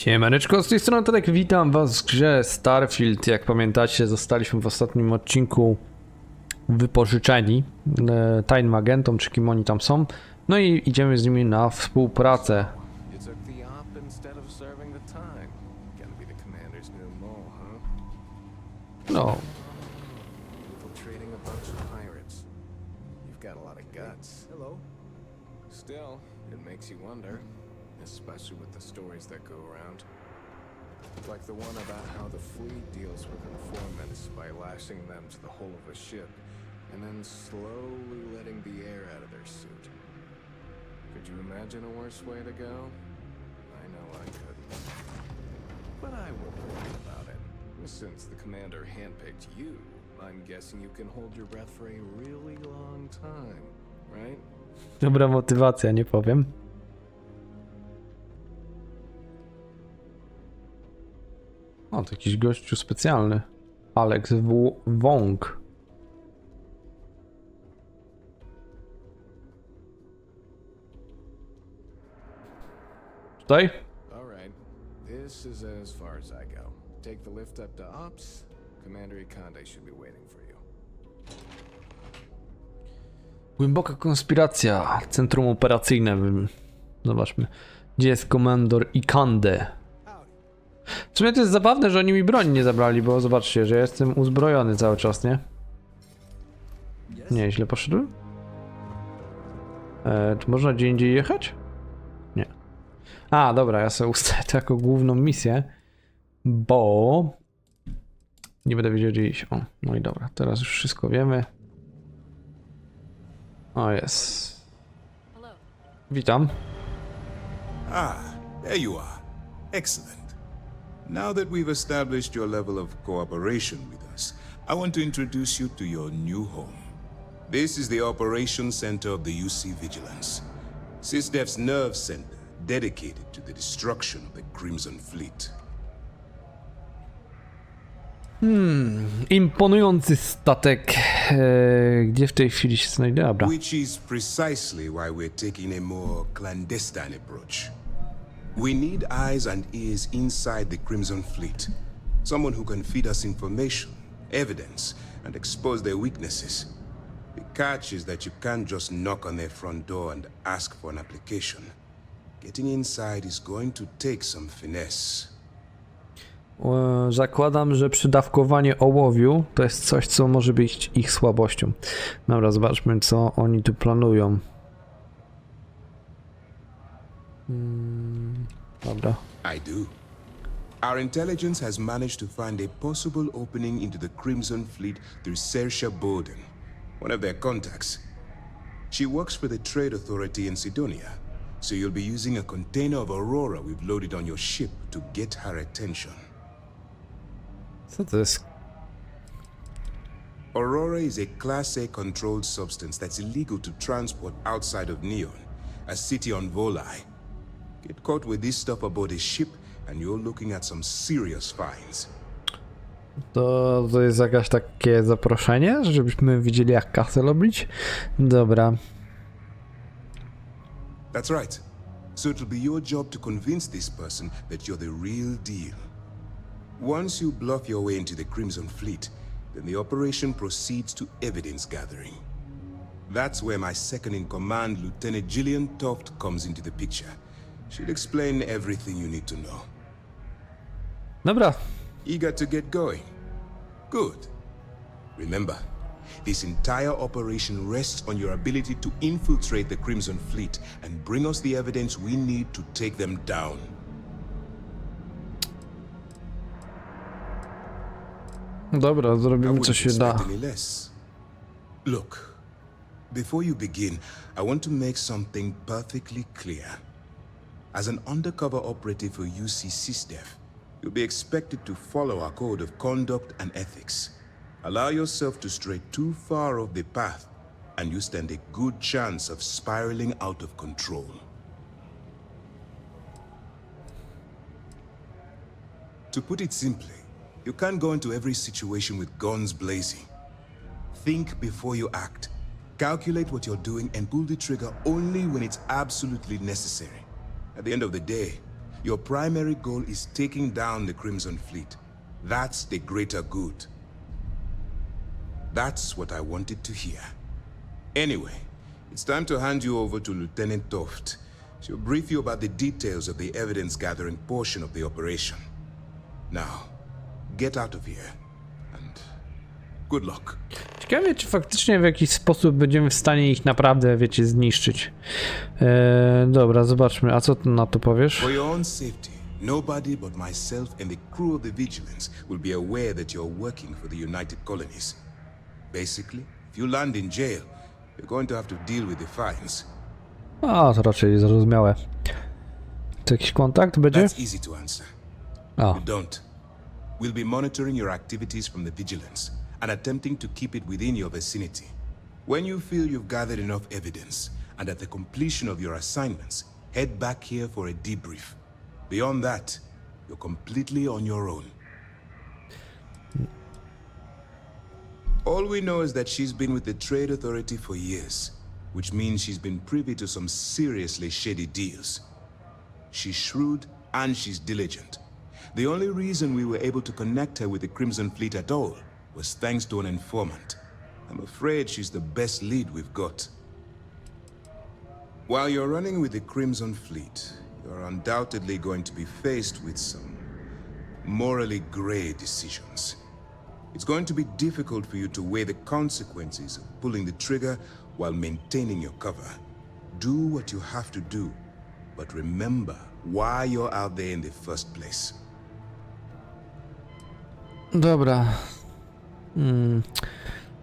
Siemaneczko, z tej strony Tadek, witam was w grze STARFIELD. Jak pamiętacie, zostaliśmy w ostatnim odcinku wypożyczeni tajnym agentom, czy kim oni tam są. No i idziemy z nimi na współpracę. No. Especially with the stories that go around. Like the one about how the fleet deals with informants by lashing them to the hull of a ship and then slowly letting the air out of their suit. Could you imagine a worse way to go? I know I couldn't. But I won't worry about it. Since the commander handpicked you, I'm guessing you can hold your breath for a really long time, right? Dobra motywacja, nie powiem. O, to jakiś gościu specjalny. Alex Wong. Tutaj? Alright. This is as far as I go. Take the lift up to Ops. Commander Ikonde should be waiting for you. Głęboka konspiracja. Centrum operacyjne. Zobaczmy. Gdzie jest komandor Ikonde? W sumie to jest zabawne, że oni mi broń nie zabrali, bo zobaczcie, że ja jestem uzbrojony cały czas, nie? Nie, źle poszedłem? Czy można gdzie indziej jechać? Nie. A, dobra, ja sobie ustawię to jako główną misję, bo nie będę wiedział gdzie iść. O, no i dobra, teraz już wszystko wiemy. O, jest. Witam. There you are. Excellent. Now that we've established your level of cooperation with us, I want to introduce you to your new home. This is the Operations Center of the UC Vigilance, SysDef's nerve center dedicated to the destruction of the Crimson Fleet. Imponujący statek. Gdzie w tej chwili się znajdę? Dobra. Which is precisely why we're taking a more clandestine approach. We need eyes and ears inside the Crimson Fleet. Someone who can feed us information, evidence, and expose their weaknesses. The catch is that you can't just knock on their front door and ask for an application. Getting inside is going to take some finesse. Zakładam, że przydawkowanie ołowiu to jest coś, co może być ich słabością. Dobra, zobaczmy, co oni tu planują. Dobra. I do. Our intelligence has managed to find a possible opening into the Crimson Fleet through Saoirse Bowden, one of their contacts. She works for the Trade Authority in Sidonia, so you'll be using a container of Aurora we've loaded on your ship to get her attention. Co to jest? Aurora is a Class A controlled substance that's illegal to transport outside of Neon, a city on Volai. Get caught with this stuff aboard a ship and you're looking at some serious fines. To jest jakieś takie zaproszenie, żebyśmy widzieli jak kasę robić? Dobra. That's right. So it'll be your job to convince this person that you're the real deal. Once you bluff your way into the Crimson Fleet, then the operation proceeds to evidence gathering. That's where my second-in-command, Lieutenant Gillian Toft, comes into the picture. She'll explain everything you need to know. Dobra. Eager to get going? Good. Remember, this entire operation rests on your ability to infiltrate the Crimson Fleet and bring us the evidence we need to take them down. Dobra, zrobimy co się da. Look, before you begin, I want to make something perfectly clear. As an undercover operative for UC SysDef, you'll be expected to follow our code of conduct and ethics. Allow yourself to stray too far off the path, and you stand a good chance of spiraling out of control. To put it simply, you can't go into every situation with guns blazing. Think before you act. Calculate what you're doing and pull the trigger only when it's absolutely necessary. At the end of the day, Your primary goal is taking down the Crimson Fleet. That's the greater good. That's what I wanted to hear. Anyway, it's time to hand you over to Lieutenant Toft. She'll brief you about the details of the evidence-gathering portion of the operation. Now, get out of here, and good luck. Ciekawe, czy faktycznie w jakiś sposób będziemy w stanie ich naprawdę, wiecie, zniszczyć. Dobra, zobaczmy. A co ty na to powiesz? For your own safety, nobody but myself and the crew of the Vigilance will be aware that you're working for the United Colonies. Basically, if you land in jail, you're going to have to deal with the fines. A, to raczej zrozumiałe. To jakiś kontakt będzie? That's easy to answer. A, You don't. We'll be monitoring your activities from the Vigilance and attempting to keep it within your vicinity. When you feel you've gathered enough evidence, and at the completion of your assignments, head back here for a debrief. Beyond that, you're completely on your own. All we know is that she's been with the Trade Authority for years, which means she's been privy to some seriously shady deals. She's shrewd and she's diligent. The only reason we were able to connect her with the Crimson Fleet at all was thanks to an informant. I'm afraid she's the best lead we've got. While you're running with the Crimson Fleet, you're undoubtedly going to be faced with some morally gray decisions. It's going to be difficult for you to weigh the consequences of pulling the trigger while maintaining your cover. Do what you have to do, but remember why you're out there in the first place. dobra.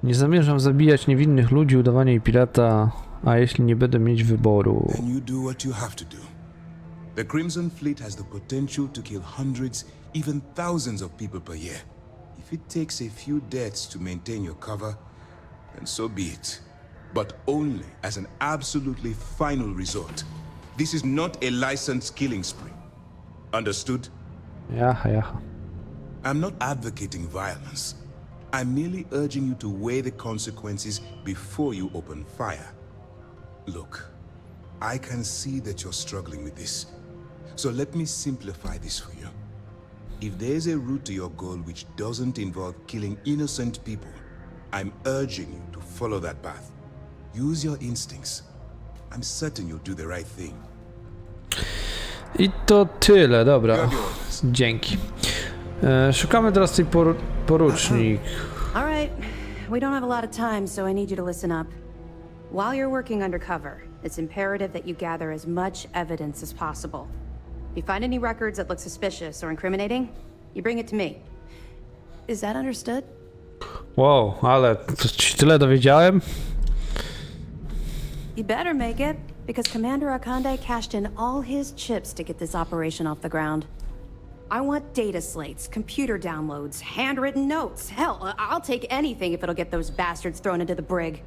Nie zamierzam zabijać niewinnych ludzi, udawania jej pirata, a jeśli nie będę mieć wyboru... Then you do what you have to do. The Crimson Fleet has the potential to kill hundreds, even thousands of people per year. If it takes a few deaths to maintain your cover, then so be it. But only as an absolutely final resort. This is not a licensed killing spree. Understood? Jaha. I'm not advocating violence. I'm merely urging you to weigh the consequences before you open fire. Look, I can see that you're struggling with this. So let me simplify this for you. If there's a route to your goal which doesn't involve killing innocent people, I'm urging you to follow that path. Use your instincts. I'm certain you'll do the right thing. I to tyle, dobra. Dzięki. Szukamy teraz tej porucznik. All right. We don't have a lot of time, so I need you to listen up. While you're working undercover, it's imperative that you gather as much evidence as possible. If you find any records that look suspicious or incriminating, you bring it to me. Is that understood? Wow, ale to ci tyle dowiedziałem? You better make it, because Commander Akande cashed in all his chips to get this operation off the ground. I want data slates, computer downloads, handwritten notes. Hell, I'll take anything if it'll get those bastards thrown into the brig.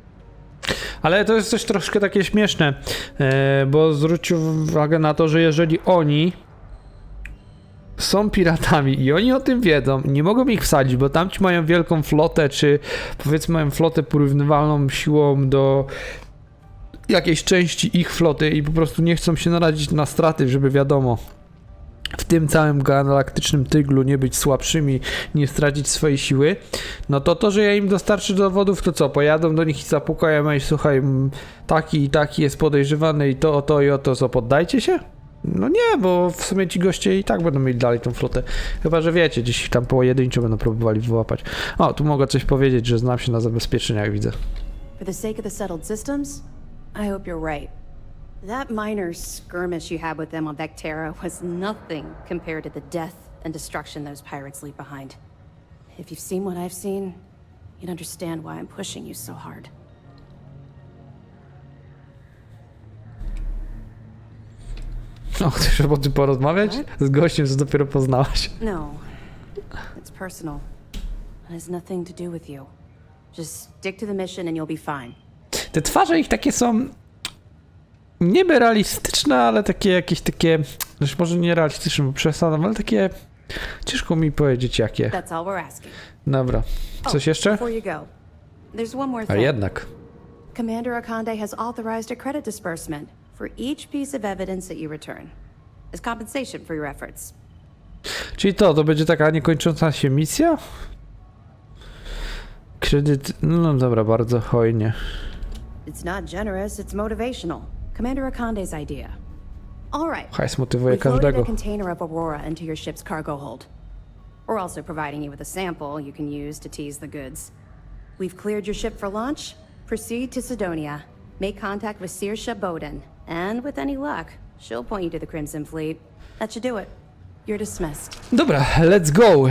Ale to jest też troszkę takie śmieszne, bo zwróćcie uwagę na to, że jeżeli oni są piratami i oni o tym wiedzą, nie mogą ich wsadzić, bo tamci mają wielką flotę, czy powiedzmy mają flotę porównywalną siłą do jakiejś części ich floty i po prostu nie chcą się narazić na straty, żeby wiadomo, w tym całym galaktycznym tyglu nie być słabszymi, nie stracić swojej siły, no to że ja im dostarczę dowodów, to co, pojadą do nich i zapukają, i słuchaj, taki i taki jest podejrzewany i to i o to, co, poddajcie się? No nie, bo w sumie ci goście i tak będą mieli dalej tą flotę. Chyba, że wiecie, gdzieś tam pojedynczo będą próbowali wyłapać. O, tu mogę coś powiedzieć, że znam się na zabezpieczeniach, widzę. For the sake of the settled systems, I hope you're right. That minor skirmish you had with them on Vectera was nothing compared to the death and destruction those pirates leave behind. If you've seen what I've seen, you'd understand why I'm pushing you so hard. O, chcesz o tym porozmawiać? Z gościem, co dopiero poznałaś. No, it's personal. It has nothing to do with you. Just stick to the mission and you'll be fine. Te twarze ich takie są niby realistyczne, ale takie jakieś takie, znaczy może nie realistyczne, bo przesadzam, ale takie ciężko mi powiedzieć jakie. That's all we're asking. Dobra, coś jeszcze? Before you go, there's one more A thing. jednak. Commander Akande has authorized a credit disbursement for each piece of evidence that you return. as compensation for your efforts. Czyli to będzie taka niekończąca się misja? Kredyt, no dobra, bardzo hojnie. It's not generous, it's motivational. Commander Akande's idea. All right. Hajs motywuje We loaded każdego. a container of Aurora into your ship's cargo hold. We're also providing you with a sample you can use to tease the goods. We've cleared your ship for launch. Proceed to Sidonia. Make contact with Saoirse Bowden. And with any luck, she'll point you to the Crimson Fleet. That should do it. You're dismissed. Dobra, let's go.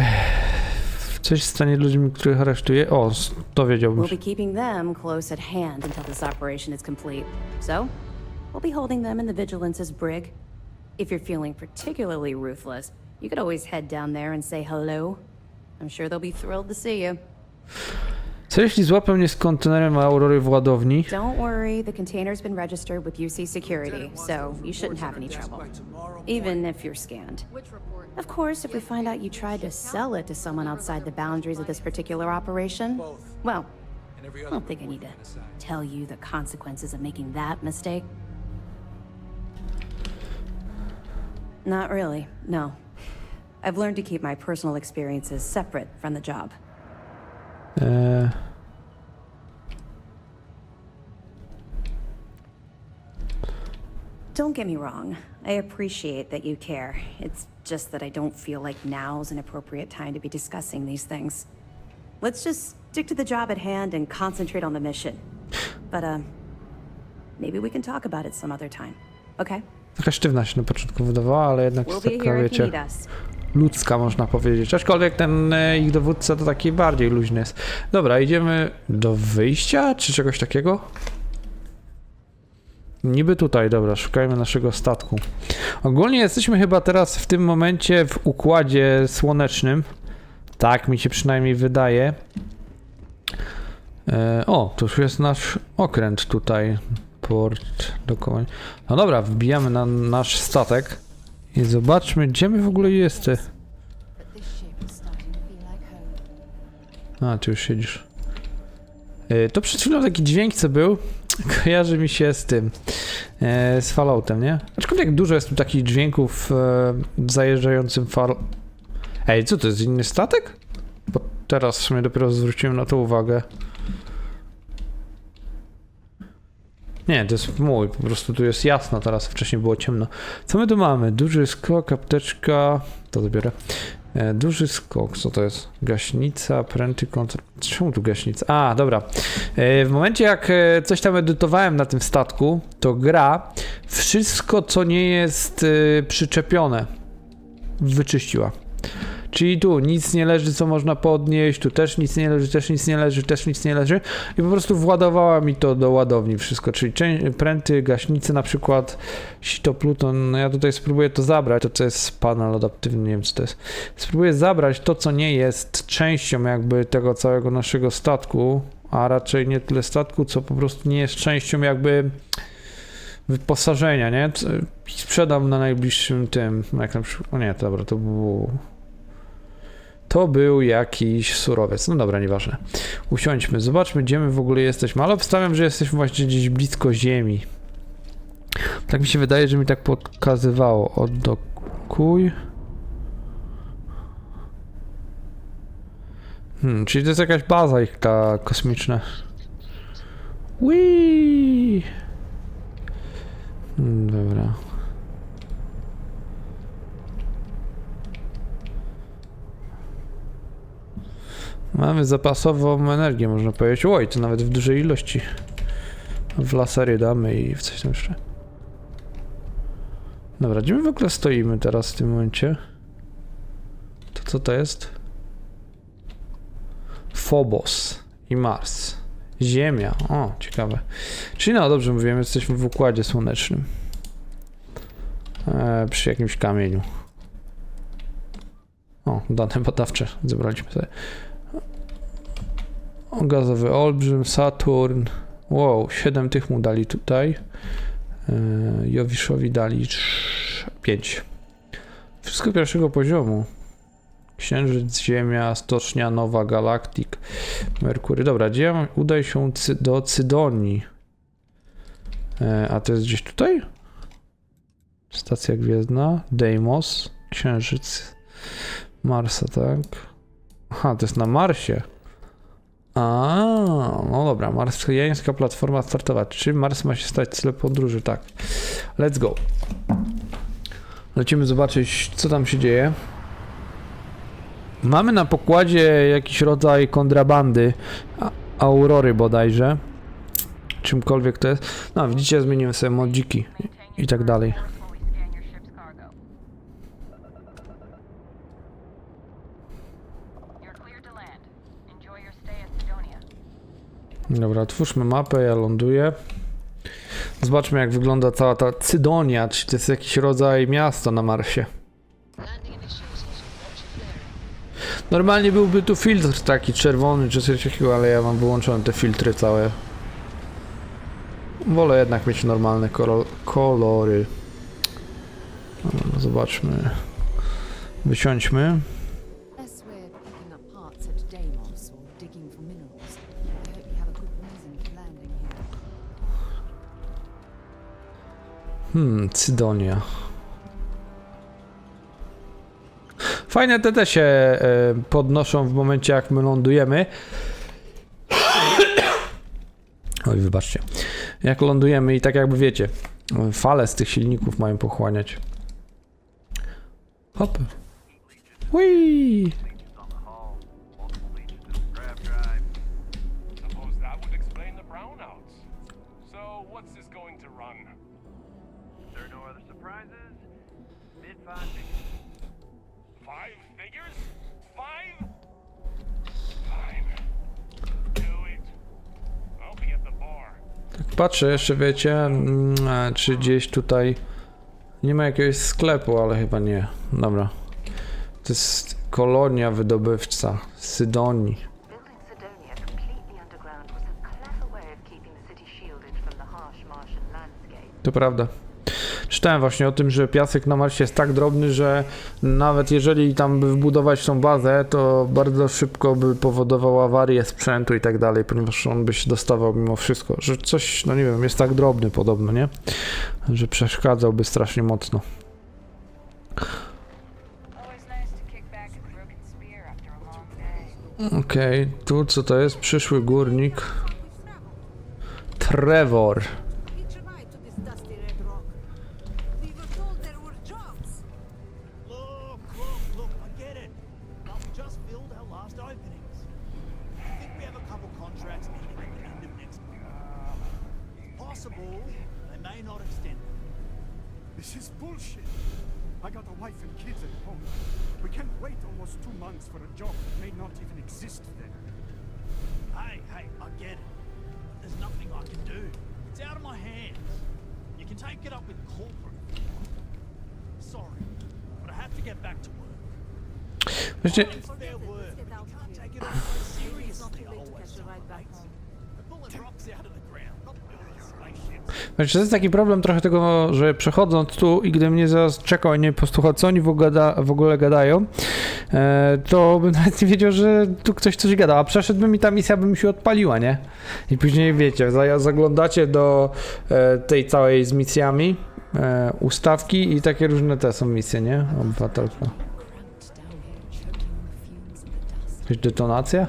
Coś stanie ludźmi, których aresztuje. O, to wiedziałbym. We'll be keeping them close at hand until this operation is complete. So, we'll be holding them in the Vigilance's brig. If you're feeling particularly ruthless, you could always head down there and say hello. I'm sure they'll be thrilled to see you. Co jeśli złapią mnie z kontenerem Aurory w ładowni? Don't worry, the container's been registered with UC Security, so you shouldn't have any trouble. Even if you're scanned. Of course, if we find out you tried to sell it to someone outside the boundaries of this particular operation, well, I don't think I need to tell you the consequences of making that mistake. Not really, no. I've learned to keep my personal experiences separate from the job. Don't get me wrong. I appreciate that you care. It's just that I don't feel like now's an appropriate time to be discussing these things. Let's just stick to the job at hand and concentrate on the mission. But, maybe we can talk about it some other time, okay? Taka sztywna się na początku wydawała, ale jednak We'll jest be taka, here if you wiecie, need us. ludzka, można powiedzieć. Aczkolwiek ten ich dowódca to taki bardziej luźny jest. Dobra, idziemy do wyjścia, czy czegoś takiego? Niby tutaj, dobra, szukajmy naszego statku. Ogólnie jesteśmy chyba teraz w tym momencie w układzie słonecznym. Tak mi się przynajmniej wydaje. O, to już jest nasz okręt tutaj. Port, dokładnie. No dobra, wbijamy na nasz statek. I zobaczmy, gdzie my w ogóle jesteśmy. A, ty już siedzisz. To przed chwilą taki dźwięk, co był, kojarzy mi się z tym, z Falloutem, nie? Aczkolwiek dużo jest tu takich dźwięków zajeżdżającym Ej, co to jest, inny statek? Bo teraz w sumie dopiero zwróciłem na to uwagę. Nie, to jest mój, po prostu tu jest jasno teraz, wcześniej było ciemno. Co my tu mamy? Duży skok, apteczka, to zabiorę. Duży skok, co to jest? Gaśnica, pręty, kontrol... Czemu tu gaśnica? A, dobra. W momencie jak coś tam edytowałem na tym statku, to gra wszystko, co nie jest przyczepione, wyczyściła. Czyli tu nic nie leży, co można podnieść, tu też nic nie leży, też nic nie leży, też nic nie leży i po prostu władowała mi to do ładowni wszystko, czyli pręty, gaśnice na przykład, sito, pluton, no ja tutaj spróbuję to zabrać, to co jest panel adaptywny, nie wiem co to jest. Spróbuję zabrać to, co nie jest częścią jakby tego całego naszego statku, a raczej nie tyle statku, co po prostu nie jest częścią jakby wyposażenia, nie? I sprzedam na najbliższym tym, jak na przykład, o nie, dobra, to było... To był jakiś surowiec. No dobra, nieważne. Usiądźmy, zobaczmy, gdzie my w ogóle jesteśmy. Ale obstawiam, że jesteśmy właśnie gdzieś blisko Ziemi. Tak mi się wydaje, że mi tak pokazywało. Oddokuj. Czyli to jest jakaś baza ich ta kosmiczna. Whee! Dobra. Mamy zapasową energię, można powiedzieć. Oj, to nawet w dużej ilości. W lasery damy i w coś tam jeszcze. Dobra, gdzie my w ogóle stoimy teraz w tym momencie? To co to jest? Phobos i Mars. Ziemia. O, ciekawe. Czyli no, dobrze mówiłem, jesteśmy w układzie słonecznym. Przy jakimś kamieniu. O, dane badawcze zebraliśmy sobie. O, gazowy olbrzym, Saturn. Wow, 7 tych mu dali tutaj. Jowiszowi dali 5. Wszystko pierwszego poziomu. Księżyc, Ziemia, Stocznia Nowa, Galaktyk, Merkury. Dobra, gdzie ja mam? Udaj się do Cydonii. A to jest gdzieś tutaj? Stacja gwiezdna, Deimos, Księżyc, Marsa, tak? Aha, to jest na Marsie. No dobra, marsjańska platforma startowa. Czy Mars ma się stać celem podróży? Tak. Let's go. Lecimy zobaczyć, co tam się dzieje. Mamy na pokładzie jakiś rodzaj kontrabandy, Aurory bodajże. Czymkolwiek to jest. No, widzicie, zmieniłem sobie modziki i tak dalej. Dobra, otwórzmy mapę, ja ląduję. Zobaczmy, jak wygląda cała ta Cydonia, czy to jest jakiś rodzaj miasta na Marsie. Normalnie byłby tu filtr taki czerwony czy coś takiego, ale ja mam wyłączone te filtry całe. Wolę jednak mieć normalne kolory. No, zobaczmy. Wysiądźmy. Cydonia. Fajne te się podnoszą w momencie, jak my lądujemy. Oj, wybaczcie. Jak lądujemy i tak jakby wiecie, fale z tych silników mają pochłaniać. Hop. Whee! Patrzę jeszcze, wiecie, czy gdzieś tutaj nie ma jakiegoś sklepu, ale chyba nie. Dobra. To jest kolonia wydobywca Sydonii. To prawda. Czytałem właśnie o tym, że piasek na Marsie jest tak drobny, że nawet jeżeli tam by wbudować tą bazę, to bardzo szybko by powodował awarię sprzętu i tak dalej, ponieważ on by się dostawał mimo wszystko, że coś, no nie wiem, jest tak drobny podobno, nie? Że przeszkadzałby strasznie mocno. Okej, tu co to jest? Przyszły górnik. Trevor. This is bullshit. I got a wife and kids at home. We can't wait almost 2 months for a job that may not even exist then. Hey, I get it. There's nothing I can do. It's out of my hands. You can take it up with corporate. Sorry, but I have to get back to work. Wiecie, It's their word. You can't take it all so seriously always, mates. The bullet rocks out of the ground, not building spaceships. to jest taki problem trochę tego, że przechodząc tu i gdybym nie zaraz czekał i nie posłuchał, co oni w ogóle gadają, to bym nawet nie wiedział, że tu ktoś coś gada, a przeszedłbym i ta misja by mi się odpaliła, nie? I później wiecie, zaglądacie do tej całej z misjami, ustawki i takie różne te są misje, nie? Obywatelka. Jakaś detonacja?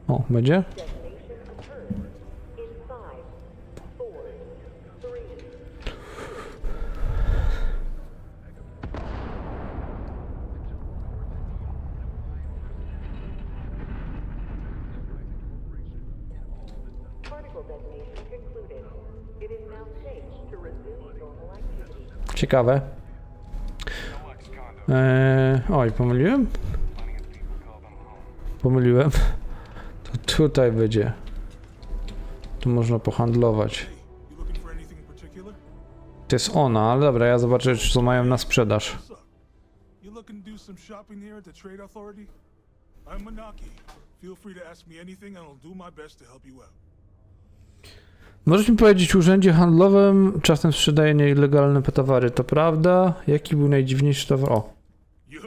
O, będzie? Ciekawe. Oj, pomyliłem? Pomyliłem. To tutaj będzie. Tu można pohandlować. You looking for anything in particular? To jest ona, ale dobra, ja zobaczę, co mają na sprzedaż. What's up? You looking to do some shopping here at the Trade Authority? I'm Manaki. Feel free to ask me anything and I'll do my best to help you out. Możesz mi powiedzieć, urzędzie handlowym czasem sprzedaje nielegalne towary, to prawda? Jaki był najdziwniejszy towar? O. Yo!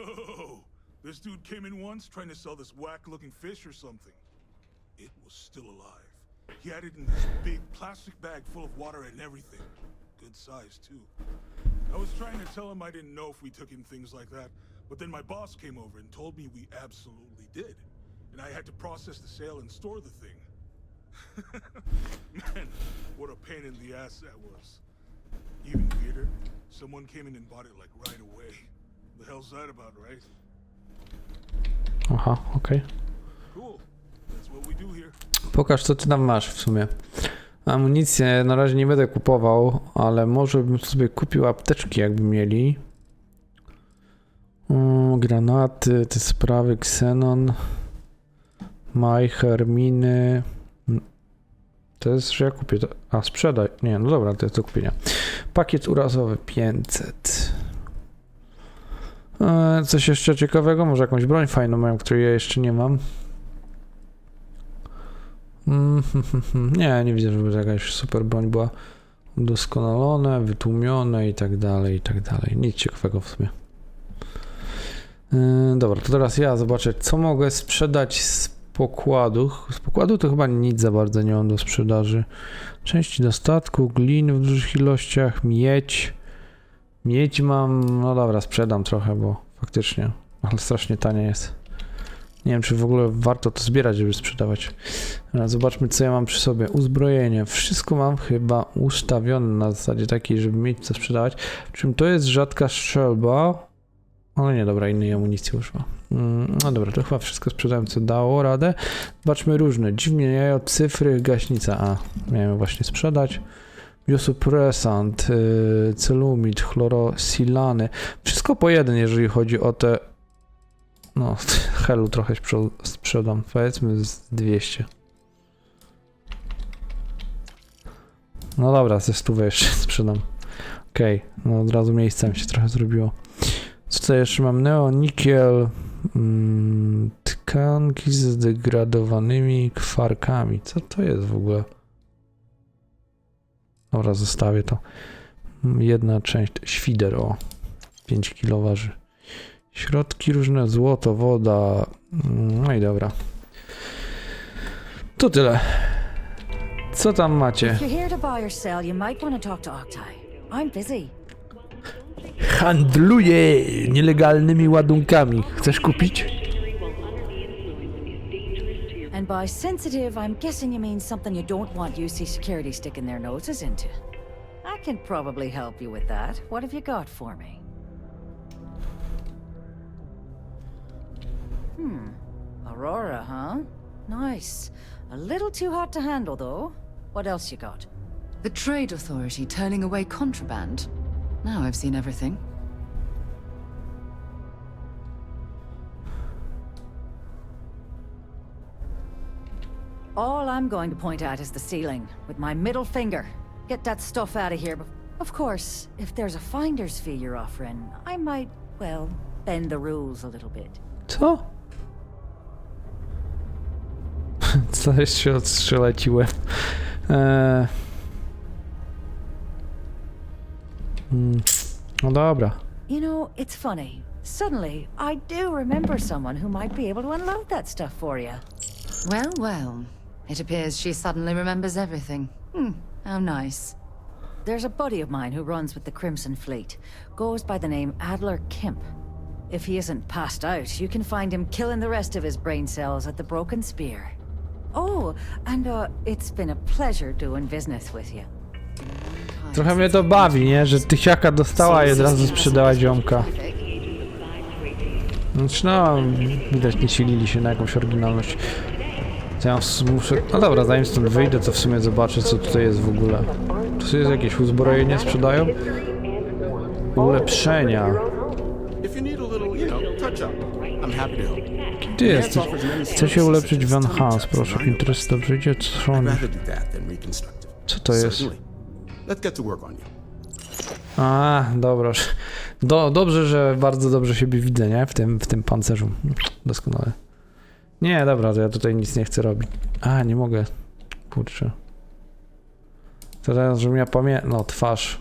This dude came in once trying to sell this whack-looking fish or something. It was still alive. He had it in this big plastic bag full of water and everything. Good size, too. I was trying to tell him I didn't know if we took in things like that, but then my boss came over and told me we absolutely did. And I had to process the sale and store the thing. Man, what a pain in the ass that was. Even weirder, someone came in and bought it like right away. The hell's that about, right? Aha, okej. Cool. That's what we do here. Pokaż, co ty tam masz w sumie. Amunicję na razie nie będę kupował, ale może bym sobie kupił apteczki, jakby mieli. Granaty, te sprawy, Xenon, Majcher, miny. To jest, że ja kupię to. A, sprzedaj. Nie, no dobra, to jest do kupienia. Pakiet urazowy 500. Coś jeszcze ciekawego? Może jakąś broń fajną mają, której ja jeszcze nie mam. Nie widzę, żeby jakaś super broń była udoskonalone, wytłumione i tak dalej, i tak dalej. Nic ciekawego w sumie. Dobra, to teraz ja zobaczę, co mogę sprzedać z pokładu. Z pokładu to chyba nic za bardzo nie mam do sprzedaży. Części do statku, glin w dużych ilościach, miedź. Miedź mam, no dobra, sprzedam trochę, bo faktycznie, ale strasznie tanie jest. Nie wiem, czy w ogóle warto to zbierać, żeby sprzedawać. Teraz zobaczmy, co ja mam przy sobie. Uzbrojenie. Wszystko mam chyba ustawione na zasadzie takiej, żeby mieć co sprzedawać. Przy czym to jest rzadka strzelba. Ale nie, dobra, innej amunicji używa. No dobra, to chyba wszystko sprzedałem, co dało radę. Zobaczmy różne. Dziwnie jajo, cyfry, gaśnica. A, miałem właśnie sprzedać. Biosupresant, celumid, chlorosilany. Wszystko po jeden, jeżeli chodzi o te... No, helu trochę sprzedam. Powiedzmy z 200. No dobra, ze 100 jeszcze sprzedam. Okej, no od razu miejsca mi się trochę zrobiło. Co tutaj jeszcze mam? Neonikiel, tkanki z zdegradowanymi kwarkami. Co to jest w ogóle? Dobra, zostawię to. Jedna część, świder, o. 5 kg waży. Środki różne, złoto, woda. No i dobra. To tyle. Co tam macie? If you're here to buy or sell, you might want to talk to Octai. I'm busy. Handluję nielegalnymi ładunkami. Chcesz kupić? And by sensitive, I'm guessing you mean something you don't want UC security sticking their noses into. I can probably help you with that. What have you got for me? Aurora, huh? Nice. A little too hot to handle, though. What else you got? The Trade Authority turning away contraband. Now I've seen everything. All I'm going to point at is the ceiling, with my middle finger. Get that stuff out of here. Of course, if there's a finder's fee you're offering, I might, well, bend the rules a little bit. Co? Co jeszcze odstrzela ci łeb? No dobra. You know, it's funny. Suddenly, I do remember someone who might be able to unload that stuff for you. Well, well. It appears she suddenly remembers everything. How nice. There's a buddy of mine who runs with the Crimson Fleet. Goes by the name Adler Kemp. If he isn't passed out, you can find him killing the rest of his brain cells at the Broken Spear. Oh, and it's been a pleasure doing business with you. Trochę mnie to bawi, nie? Że tysiaka dostała i od razu sprzedała ziomka. Znaczy no, widać nie silili się na jakąś oryginalność. To ja muszę... No dobra, zanim stąd wyjdę, to w sumie zobaczę, co tutaj jest w ogóle. Tu jest jakieś uzbrojenie, sprzedają? Ulepszenia. Ty jesteś? Chcę się ulepszyć Van Hans, proszę. Interes dobrze idzie? Co to jest? A, dobra. Dobrze, że bardzo dobrze siebie widzę, nie? W tym pancerzu. Doskonale. Nie, dobra, to ja tutaj nic nie chcę robić. A, nie mogę. Kurczę. Teraz, żebym ja pamiętał... No, twarz.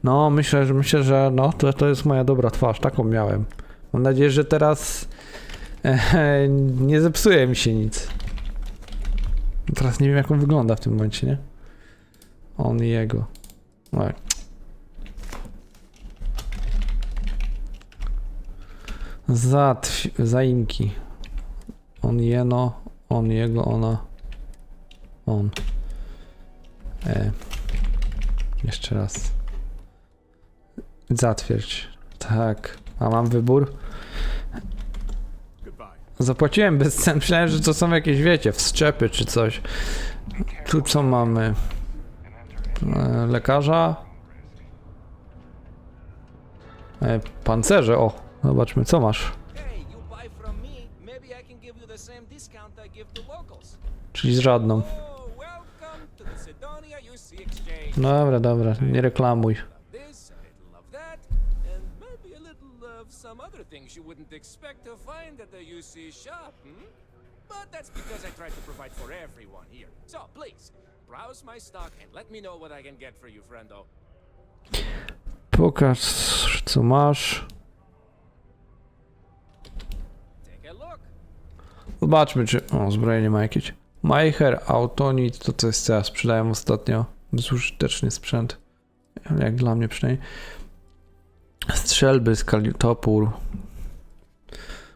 No, myślę, że no, to jest moja dobra twarz. Taką miałem. Mam nadzieję, że teraz nie zepsuje mi się nic. Teraz nie wiem, jak on wygląda w tym momencie, nie? On i jego. Tak. Zaimki. On jeno, on jego, ona. On. Jeszcze raz. Zatwierdź. Tak. A mam wybór? Zapłaciłem bez cen. Myślałem, że to są jakieś, wiecie, wszczepy czy coś. Tu co mamy? Lekarza. Pancerze, o. Zobaczmy, co masz. Czyli z żadną. Dobra, dobra, nie reklamuj. Pokaż, co masz. Zobaczmy, czy... O, zbrojenie ma jakieś. Majcher, Autonit, to jest co ja sprzedałem ostatnio. Bezużyteczny sprzęt. Jak dla mnie przynajmniej. Strzelby, topór.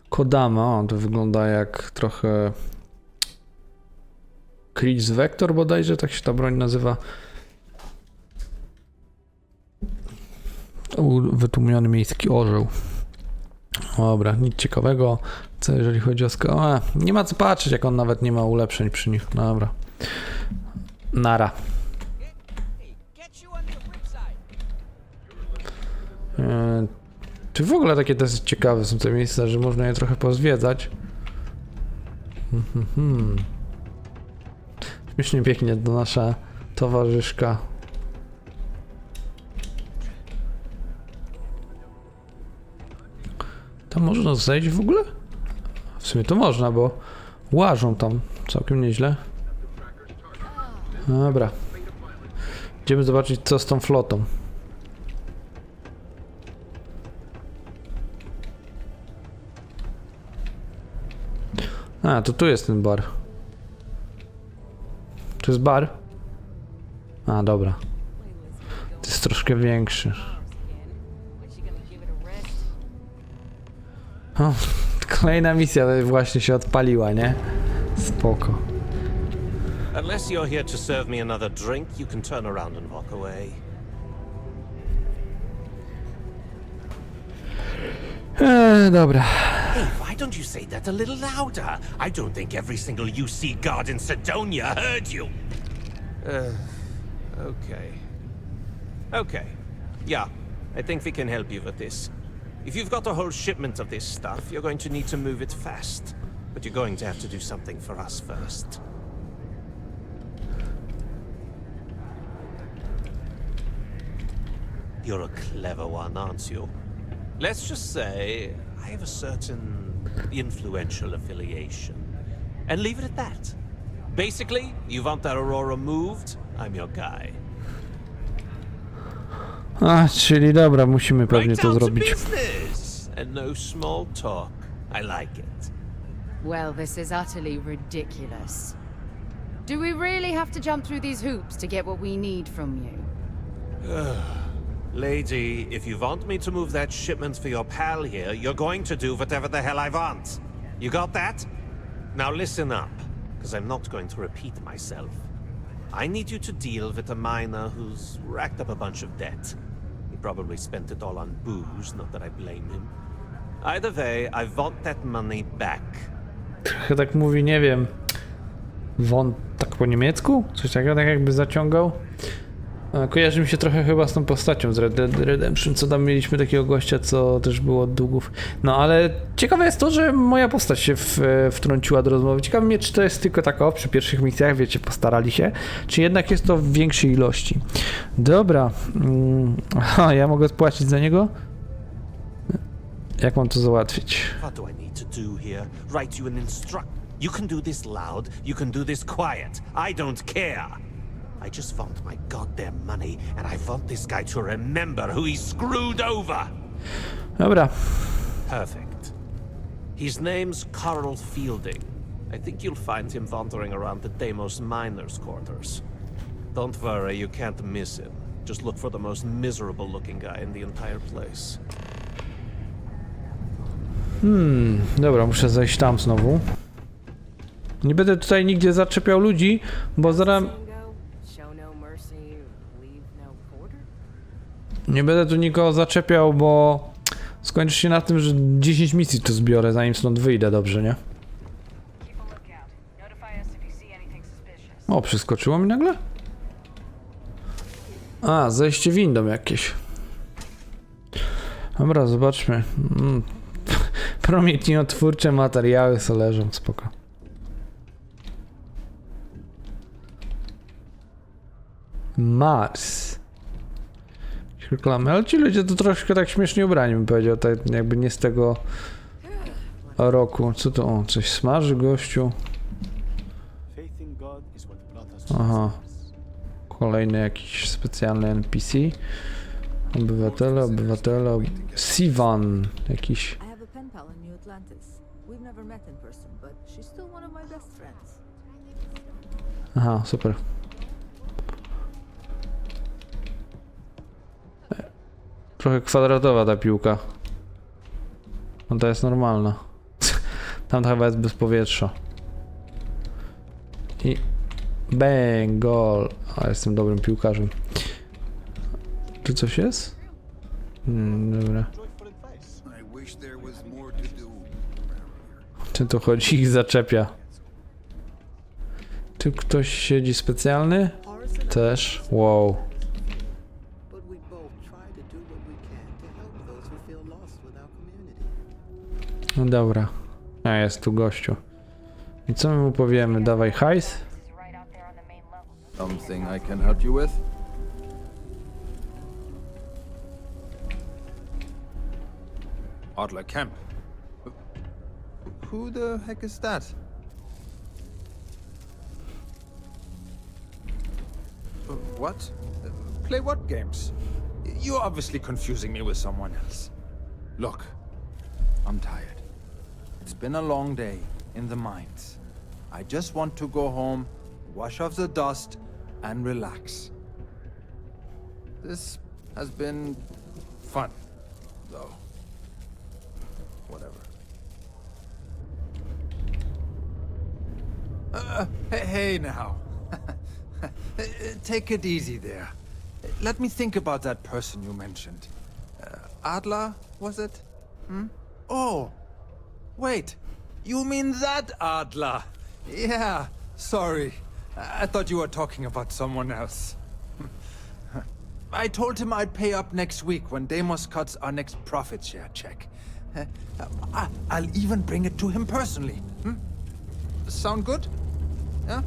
Kodama, to wygląda jak trochę... Chris Vector bodajże, tak się ta broń nazywa. Wytłumiony miejski orzeł. Dobra, nic ciekawego. Co jeżeli chodzi o nie ma co patrzeć, jak on nawet nie ma ulepszeń przy nich. Dobra. Nara. Czy w ogóle takie dosyć ciekawe są te miejsca, że można je trochę pozwiedzać? Śmiesznie biegnie to nasza towarzyszka. Tam można zejść w ogóle? W sumie to można, bo łażą tam całkiem nieźle. Dobra. Idziemy zobaczyć, co z tą flotą. A, to tu jest ten bar. To jest bar? A, dobra. To jest troszkę większy. O, kolejna misja właśnie się odpaliła, nie? Spoko. Unless you're here to serve me another drink, you can turn around and walk away. Dobra. Hey, why don't you say that a little louder? I don't think every single UC guard in Sidonia heard you. Okay. Okay. Yeah, I think we can help you with this. If you've got a whole shipment of this stuff, you're going to need to move it fast. But you're going to have to do something for us first. You're a clever one, aren't you? Let's just say I have a certain influential affiliation. And leave it at that. Basically, you want that Aurora moved, I'm your guy. A, czyli dobra, musimy pewnie Right to down to zrobić. business. And no small talk. I like it. Well, this is utterly ridiculous. Do we really have to jump through these hoops to get what we need from you? Lady, if you want me to move that shipment for your pal here, you're going to do whatever the hell I want. You got that? Now listen up, because I'm not going to repeat myself. I need you to deal with a miner who's racked up a bunch of debt. He probably spent it all on booze, not that I blame him. Either way, I want that money back. Trochę tak mówi, nie wiem. Tak po niemiecku? Coś takiego, tak jakby zaciągał. Kojarzy mi się trochę chyba z tą postacią z Red Dead Redemption, co tam mieliśmy takiego gościa, co też było od długów. No ale ciekawe jest to, że moja postać się wtrąciła do rozmowy. Ciekawe mnie, czy to jest tylko tak przy pierwszych misjach, wiecie, postarali się, czy jednak jest to w większej ilości. Dobra. Aha, ja mogę spłacić za niego? Jak mam to załatwić? What do I need to do here? Write you an instruct. You can do this loud, you can do this quiet. I don't care. I just want my goddamn money, and I want this guy to remember who he screwed over. Dobra. Perfect. His name's Carl Fielding. I think you'll find him wandering around the Deimos miners' quarters. Don't worry, you can't miss him. Just look for the most miserable looking guy in the entire place. Dobra, muszę zejść tam znowu. Nie będę tutaj nigdzie zaczepiał ludzi, bo zaraz... Nie będę tu nikogo zaczepiał, bo skończy się na tym, że 10 misji tu zbiorę, zanim stąd wyjdę, dobrze, nie? O, przeskoczyło mi nagle? A, zejście windą jakieś. Dobra, zobaczmy. Promieniotwórcze materiały co leżą, spoko. Mars. Reklamy, ale ci ludzie to troszkę tak śmiesznie ubrani, bym powiedział, tak jakby nie z tego roku. Co to? O, coś smaży gościu. Aha. Kolejny jakiś specjalny NPC. Obywatele. Sivan jakiś. Aha, super. Trochę kwadratowa ta piłka. No to jest normalna. Tam chyba jest bez powietrza. I... Bang, gol. A jestem dobrym piłkarzem. Czy coś jest? Dobra. Czy tu chodzi ich zaczepia? Tu ktoś siedzi specjalny? Też. Wow. No dobra. A jest tu gościu. I co my mu powiemy? Dawaj hajs? Something I can help you with? Adler Kemp. Who the heck is that? What? Play what games? You're obviously confusing me with someone else. Look, I'm tired. It's been a long day in the mines. I just want to go home, wash off the dust, and relax. This has been fun, though. Whatever. Hey now. Take it easy there. Let me think about that person you mentioned. Adler, was it? Oh, wait. You mean that Adler? Yeah, sorry. I thought you were talking about someone else. I told him I'd pay up next week when Deimos cuts our next profit share check. I'll even bring it to him personally. Sound good? Yeah?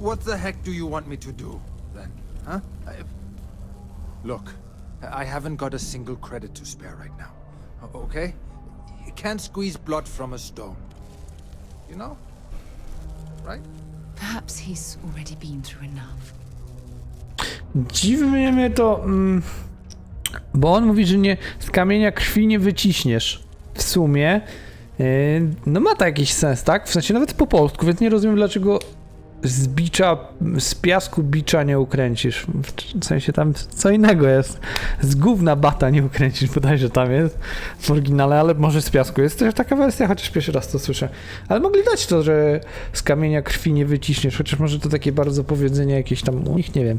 What the heck do you want me to do, then? Huh? Look, I haven't got a single credit to spare right now. Okay? You can't squeeze blood from a stone. You know? Right? Perhaps he's already been through enough. Dziwnie mnie to... bo on mówi, że nie, z kamienia krwi nie wyciśniesz. W sumie... no ma to jakiś sens, tak? W sensie nawet po polsku, więc nie rozumiem dlaczego z bicza, z piasku bicza nie ukręcisz. W sensie tam co innego jest. Z gówna bata nie ukręcisz, bodajże tam jest w oryginale, ale może z piasku. Jest też taka wersja, chociaż pierwszy raz to słyszę. Ale mogli dać to, że z kamienia krwi nie wyciśniesz, chociaż może to takie bardzo powiedzenie jakieś tam u nich, nie wiem.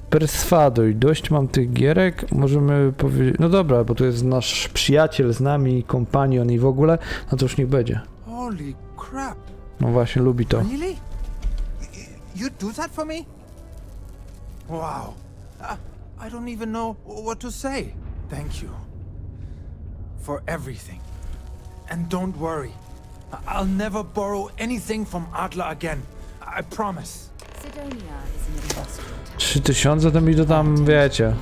Perswaduj, dość mam tych gierek, możemy powiedzieć, no dobra, bo tu jest nasz przyjaciel z nami, kompanion i w ogóle, no to już niech będzie. Holy crap. No właśnie, lubi to. Really? You do that for me? Wow. I don't even know what to say. Thank you. For everything. And don't worry. I'll never borrow anything from Adler again. I promise. 3000 to mi to tam, wiecie,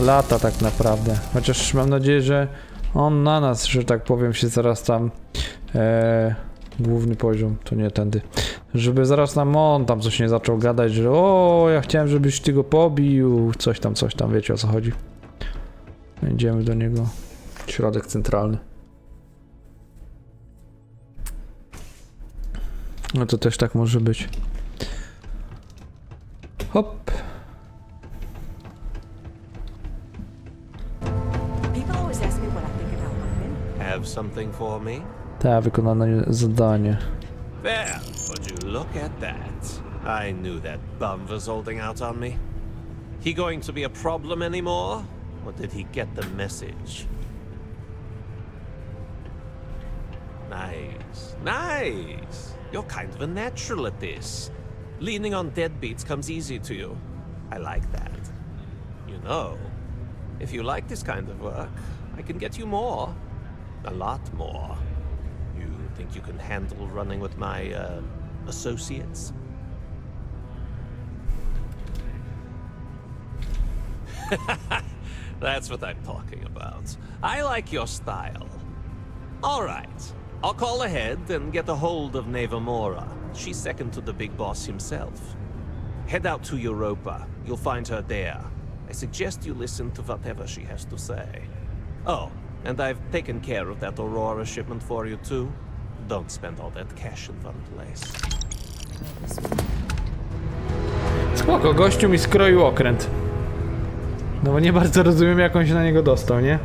lata tak naprawdę. Chociaż mam nadzieję, że on na nas, że tak powiem, się zaraz tam główny poziom, to nie tędy, żeby zaraz nam on tam coś nie zaczął gadać, że o, ja chciałem, żebyś ty go pobił, coś tam, wiecie o co chodzi. Idziemy do niego. Środek centralny. No to też tak może być. Hop. People always ask me what I think about women. Have something for me? Ta, wykonane zadanie. There, would you look at that? I knew that bum was holding out on me. He going to be a problem anymore? Or did he get the message? Nice, nice. You're kind of a natural at this. Leaning on deadbeats comes easy to you. I like that. You know, if you like this kind of work, I can get you more. A lot more. You think you can handle running with my, associates? That's what I'm talking about. I like your style. All right. I'll call ahead and get a hold of Nevamora. She's second to the big boss himself. Head out to Europa. You'll find her there. I suggest you listen to whatever she has to say. Oh, and I've taken care of that Aurora shipment for you too. Don't spend all that cash in one place. Spoko, gościu mi skroił okręt. No bo nie bardzo rozumiem, jak on się na niego dostał, nie?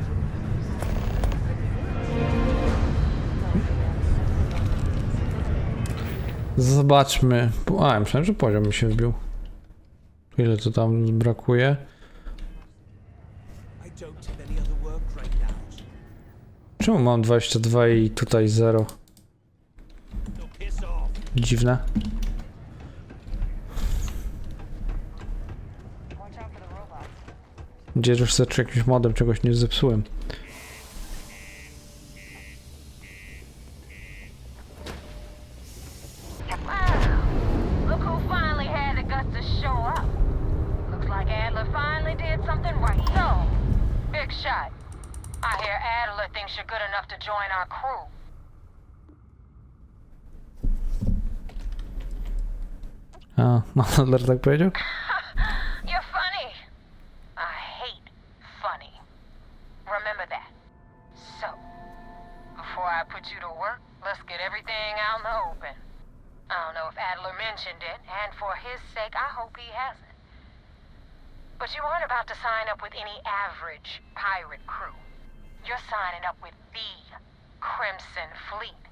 Zobaczmy. A, myślałem, że poziom mi się wbił. Ile to tam brakuje? Czemu mam 22 i tutaj 0? Dziwne. Gdzie już sobie jakimś modem czegoś nie zepsułem. A, Adler tak powiedział? You're funny. I hate funny. Remember that. So, before I put you to work, let's get everything out in the open. I don't know if Adler mentioned it, and for his sake, I hope he hasn't. But you aren't about to sign up with any average pirate crew. You're signing up with the Crimson Fleet.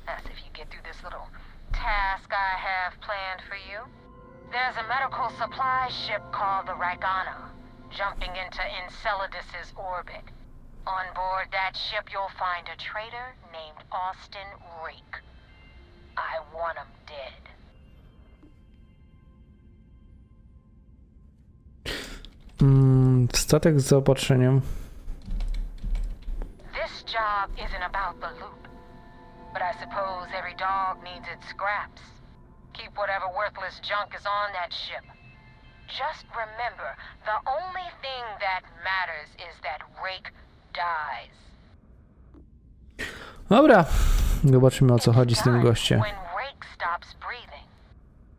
That's if you get through this little task I have planned for you. There's a medical supply ship called the Ragana, jumping into Enceladus's orbit. On board that ship you'll find a traitor named Austin Rake. I want him dead. Statek z zaopatrzeniem. This job isn't about the loot, but I suppose every dog needs its scraps. Keep whatever worthless junk is on that ship. Just remember, the only thing that matters is that Rake dies. Dobra, zobaczymy, o co chodzi z tym gościem. When Rake stops breathing,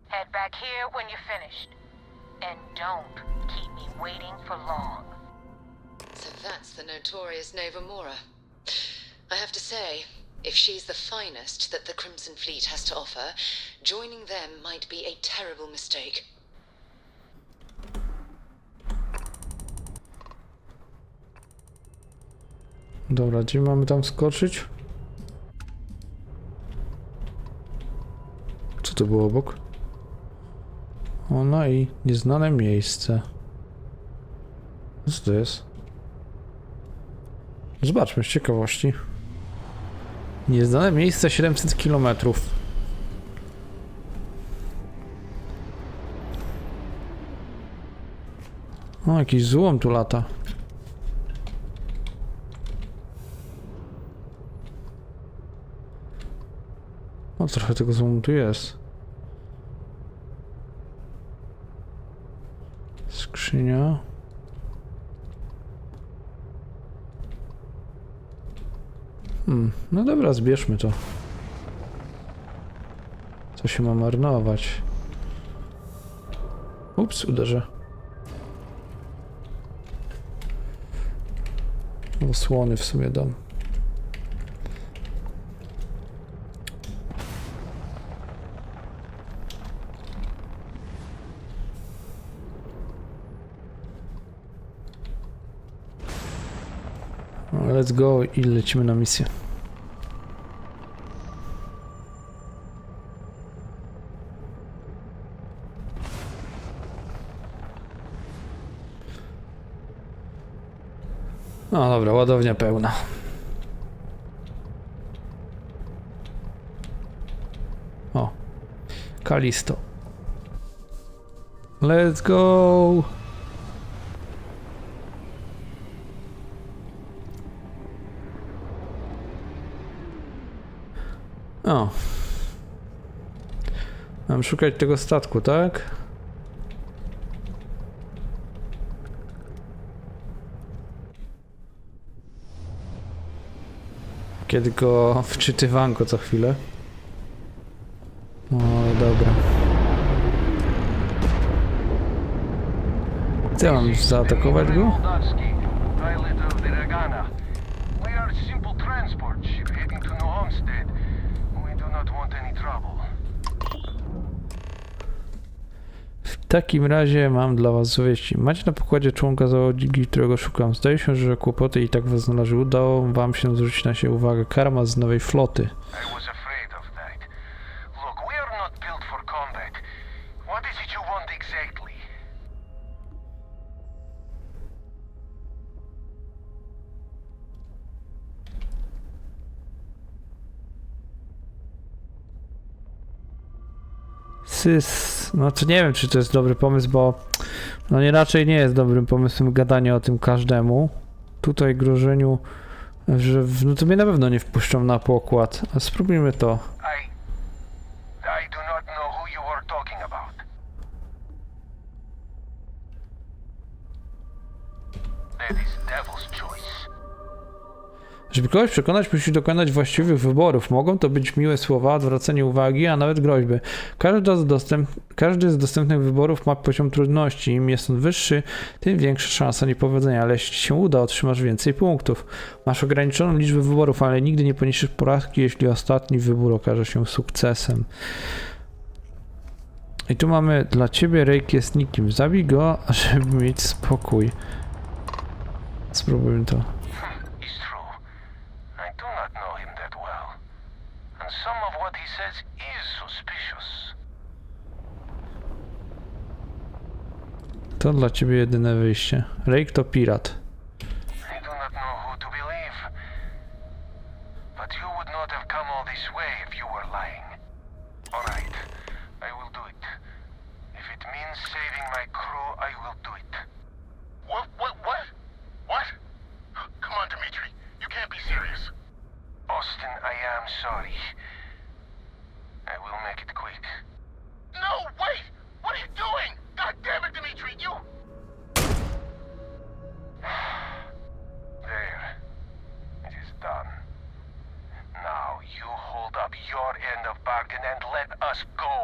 head back here when you're finished, and don't keep me waiting for long. So that's the notorious Nevamora. I have to say, if she's the finest that the Crimson Fleet has to offer, joining them might be a terrible mistake. Dobra, gdzie mamy tam skoczyć? Co to było obok? O, no i nieznane miejsce. Co to jest? Zobaczmy z ciekawości. Nieznane miejsce 700 km. O, jakiś złom tu lata. O, trochę tego złomu tu jest. Skrzynia. No dobra, zbierzmy to. Co się ma marnować? Ups, uderzę. Osłony w sumie dam. Let's go i lecimy na misję. No dobra, ładownia pełna. O, Kalisto. Let's go! O. Mam szukać tego statku, tak? Kiedy go wczytywanko co chwilę. O, dobra. Co mam zaatakować go? W takim razie mam dla was wieści. Macie na pokładzie członka załogi, którego szukam. Zdaje się, że kłopoty i tak was znalazły. Udało wam się zwrócić na siebie uwagę. Karma z nowej floty. No to nie wiem, czy to jest dobry pomysł, bo no nie raczej nie jest dobrym pomysłem gadanie o tym każdemu. Tutaj grożeniu, że no to mnie na pewno nie wpuszczą na pokład. A spróbujmy to. I do not know who you are talking about. That is devil's choice. Żeby kogoś przekonać, musisz dokonać właściwych wyborów. Mogą to być miłe słowa, odwracanie uwagi, a nawet groźby. Każdy z dostępnych wyborów ma poziom trudności. Im jest on wyższy, tym większa szansa niepowodzenia, ale jeśli ci się uda, otrzymasz więcej punktów. Masz ograniczoną liczbę wyborów, ale nigdy nie poniesiesz porażki, jeśli ostatni wybór okaże się sukcesem. I tu mamy dla ciebie Rejk jest nikim. Zabij go, żeby mieć spokój. Spróbujmy to. To dla ciebie jedyne wyjście. Rejk to pirat. I do not know who to believe. But you would not have come all this way if you were lying. All right, I will do it. If it means saving my crew, I will do it. What? Come on, Dimitri. You can't be serious. Austin, I am sorry. I will make it quick. No, wait! What are you doing? God damn it, Dimitri, you... There. It is done. Now you hold up your end of bargain and let us go.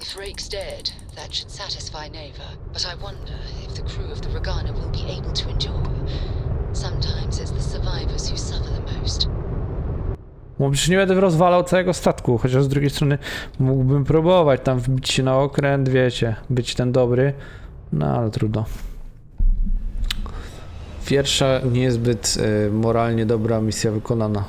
If Rake's dead, that should satisfy Neva. But I wonder if the crew of the Regana will be able to endure. Sometimes it's the survivors who suffer the most. Bo przecież nie będę rozwalał całego statku, chociaż z drugiej strony mógłbym próbować tam wbić się na okręt, wiecie, być ten dobry, no ale trudno. Pierwsza niezbyt moralnie dobra misja wykonana.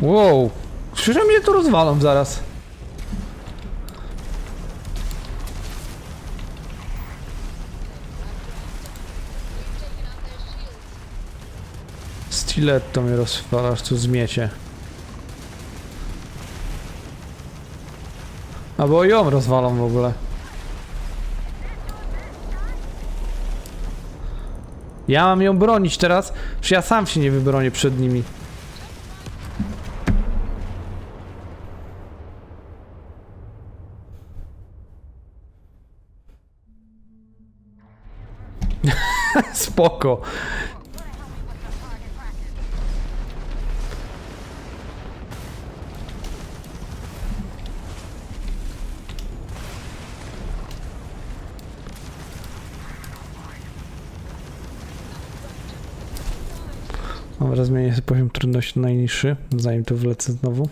Wow! Krzyżem mnie tu rozwalą zaraz. Stiletto mnie rozwalasz, tu zmiecie. Albo ją rozwalą w ogóle. Ja mam ją bronić teraz, czy ja sam się nie wybronię przed nimi. Dobra, zmienię sobie poziom trudności na najniższy, zanim to wlecę znowu.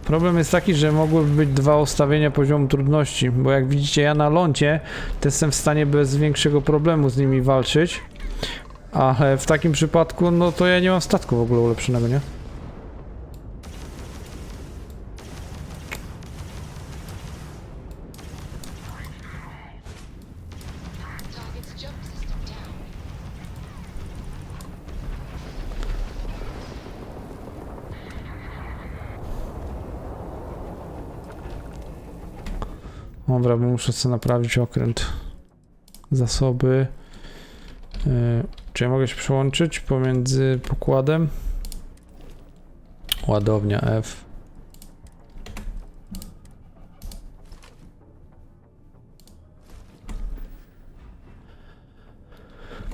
Problem jest taki, że mogłyby być dwa ustawienia poziomu trudności, bo jak widzicie ja na lądzie to jestem w stanie bez większego problemu z nimi walczyć, ale w takim przypadku no to ja nie mam statku w ogóle ulepszonego, nie? Dobra, bo muszę sobie naprawić okręt. Zasoby. Czy ja mogę się przełączyć pomiędzy pokładem? Ładownia F.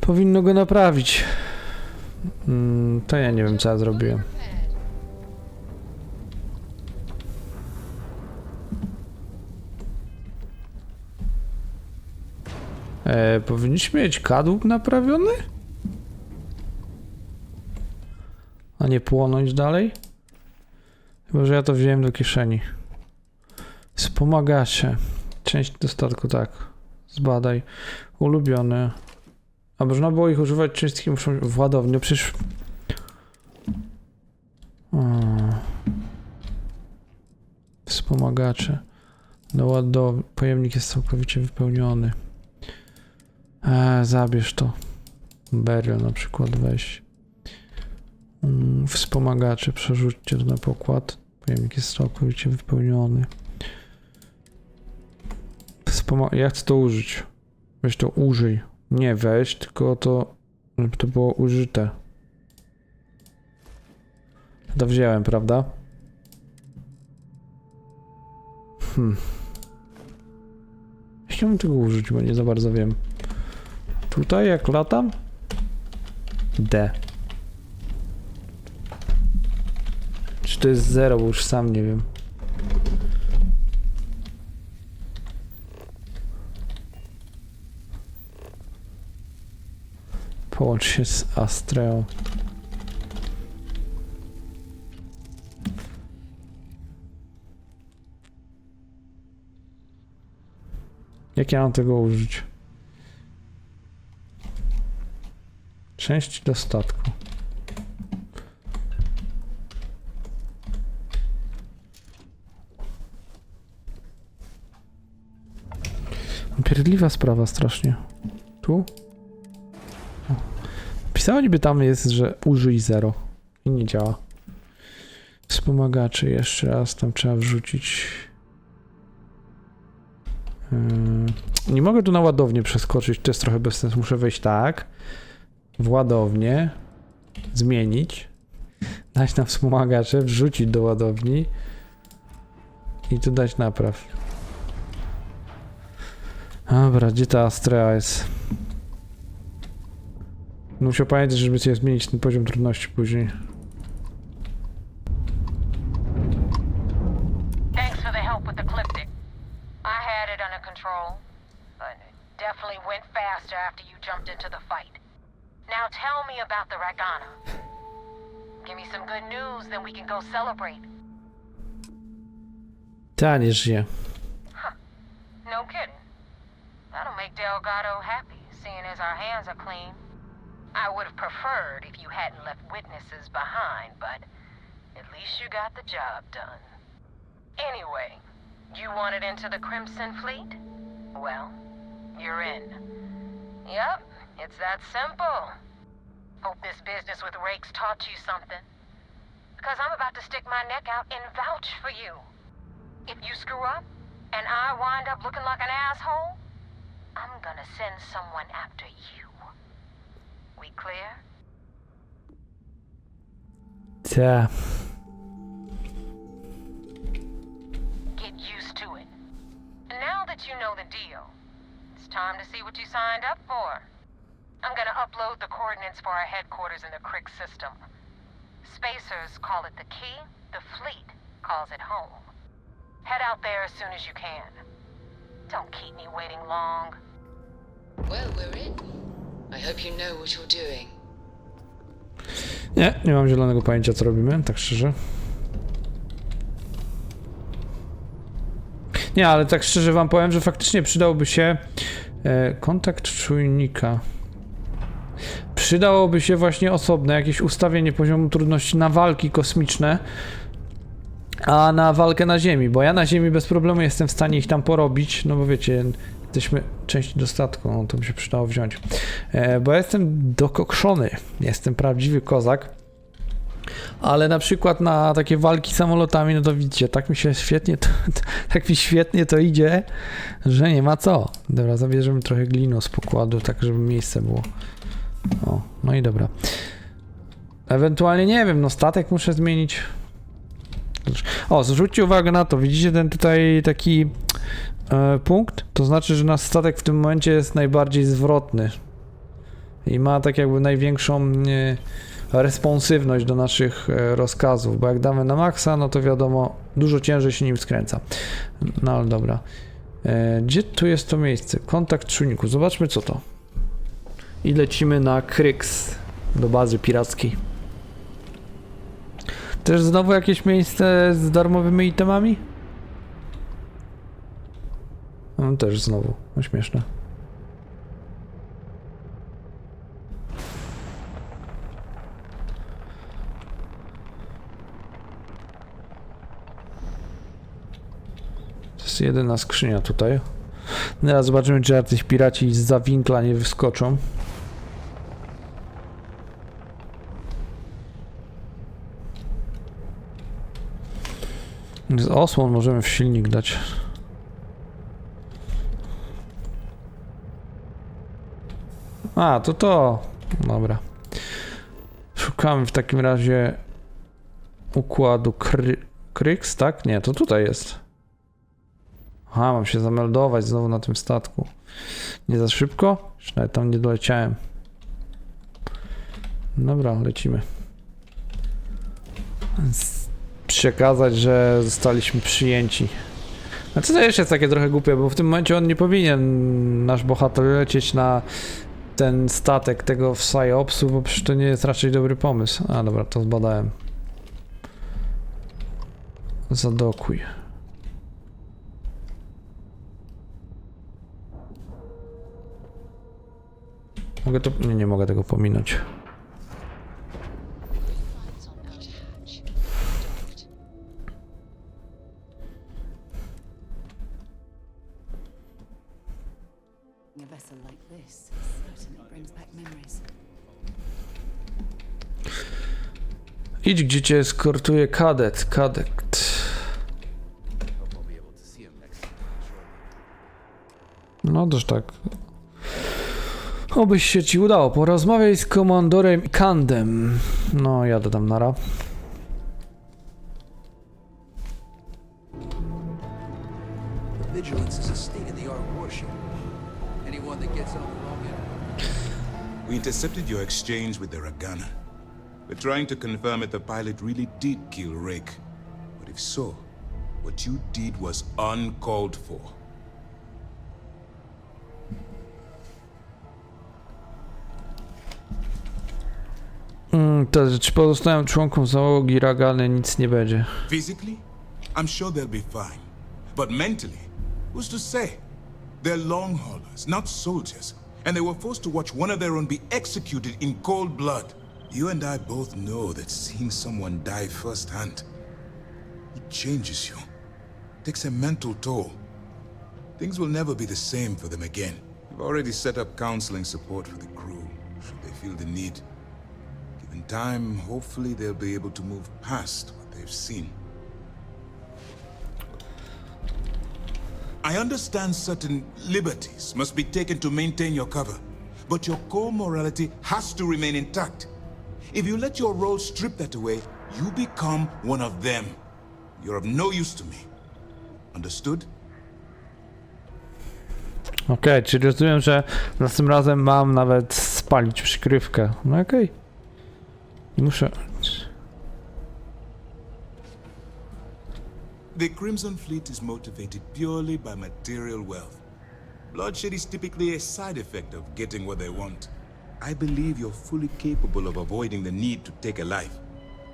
Powinno go naprawić. To ja nie wiem, co ja zrobiłem. Powinniśmy mieć kadłub naprawiony? A nie płonąć dalej? Chyba, że ja to wziąłem do kieszeni. Wspomagacze. Część dostatku, tak. Zbadaj. Ulubione. A można było ich używać wszystkim w ładowni. No przecież... Wspomagacze. Do ładowni. Pojemnik jest całkowicie wypełniony. Zabierz to. Beryl na przykład weź. Wspomagacze, przerzućcie to na pokład. Pojemnik jest całkowicie wypełniony. Ja chcę to użyć. Weź to użyj. Nie weź, tylko to, żeby to było użyte. To wziąłem, prawda? Chciałbym tego użyć, bo nie za bardzo wiem. Tutaj jak latam? D. Czy to jest 0, bo już sam nie wiem. Połącz się z Astreą. Jak ja mam tego użyć? Część dostatku. Pierdliwa sprawa strasznie. Tu? O. Pisało niby tam jest, że użyj 0 i nie działa. Wspomagacze jeszcze raz tam trzeba wrzucić. Nie mogę tu na ładownię przeskoczyć, to jest trochę bez sensu. Muszę wejść tak. W ładownię. Zmienić. Dać na wspomagacze, wrzucić do ładowni. I tu dać napraw. Dobra, gdzie ta Astrea jest? Musiał pamiętać, żeby sobie zmienić ten poziom trudności później. Thanks for the help with the Cliptic. I had it under control, but it definitely went faster after you jumped into the fight. Now tell me about the Ragana. Give me some good news, then we can go celebrate. Ta nie żyje. Huh. No kidding. That'll make Delgado happy, seeing as our hands are clean. I would have preferred if you hadn't left witnesses behind, but at least you got the job done. Anyway, you wanted into the Crimson Fleet? Well, you're in. Yep, it's that simple. Hope this business with Rakes taught you something. Because I'm about to stick my neck out and vouch for you. If you screw up, and I wind up looking like an asshole, I'm gonna send someone after you. We clear? Ta. Get used to it. And now that you know the deal, time to see what you signed up for. I'm gonna upload the coordinates for our headquarters in the Crick system. Spacers call it the key, the fleet calls it home. Head out there as soon as you can. Don't keep me waiting long. Well, we're in. I hope you know what you're doing. Nie mam zielonego pojęcia, co robimy, tak szczerze. Nie, ale tak szczerze wam powiem, że faktycznie przydałby się kontakt czujnika. Przydałoby się właśnie osobne jakieś ustawienie poziomu trudności na walki kosmiczne, a na walkę na Ziemi, bo ja na Ziemi bez problemu jestem w stanie ich tam porobić, no bo wiecie, jesteśmy części dostatku, no to by się przydało wziąć. Bo ja jestem dokokszony, jestem prawdziwy kozak, ale na przykład na takie walki samolotami, no to widzicie, tak mi się świetnie tak mi świetnie to idzie, że nie ma co. Dobra, zabierzemy trochę glinu z pokładu, tak żeby miejsce było. O, no i dobra. Ewentualnie, nie wiem, no statek muszę zmienić. O, zwróćcie uwagę na to, widzicie ten tutaj taki punkt? To znaczy, że nasz statek w tym momencie jest najbardziej zwrotny i ma tak jakby największą responsywność do naszych rozkazów, bo jak damy na maksa, no to wiadomo, dużo ciężej się nim skręca. No ale dobra. Gdzie tu jest to miejsce? Kontakt czujniku. Zobaczmy co to. I lecimy na Kryks, do bazy pirackiej. Też znowu jakieś miejsce z darmowymi itemami? No też znowu, no śmieszne. To jest jedyna skrzynia tutaj. Teraz zobaczymy, czy jacyś piraci zza winkla nie wyskoczą. Z osłon możemy w silnik dać. A, to. Dobra. Szukamy w takim razie układu Kryks, tak? Nie, to tutaj jest. Aha, mam się zameldować znowu na tym statku. Nie za szybko? Już nawet tam nie doleciałem. Dobra, lecimy. Przekazać, że zostaliśmy przyjęci. A co to jeszcze jest takie trochę głupie, bo w tym momencie on nie powinien, nasz bohater, lecieć na ten statek tego psyopsu, bo przecież to nie jest raczej dobry pomysł. A dobra, to zbadałem. Zadokuj. Mogę to... Nie mogę tego pominąć. Idź, gdzie cię eskortuje kadet. No też tak. Obyś się ci udało. Porozmawiaj z komandorem Kandem. No, jadę tam nara. We intercepted your exchange with the Ragana. We're trying to confirm if the pilot really did kill Rick. But if so, what you did was uncalled for. Czy pozostałym członkom załogi Ragany nic nie będzie? Physically, I'm sure they'll be fine. But mentally, who's to say? They're long haulers, not soldiers. And they were forced to watch one of their own be executed in cold blood. You and I both know that seeing someone die firsthand, it changes you. Takes a mental toll. Things will never be the same for them again. We've already set up counseling support for the crew, should they feel the need. Given time, hopefully they'll be able to move past what they've seen. I understand certain liberties must be taken to maintain your cover, but your core morality has to remain intact. If you let your role strip that away, you become one of them. You're of no use to me. Understood? Okej, czyli rozumiem, że następnym razem mam nawet spalić przykrywkę. No okej. Nie muszę... The Crimson Fleet is motivated purely by material wealth. Bloodshed is typically a side effect of getting what they want. I believe you're fully capable of avoiding the need to take a life.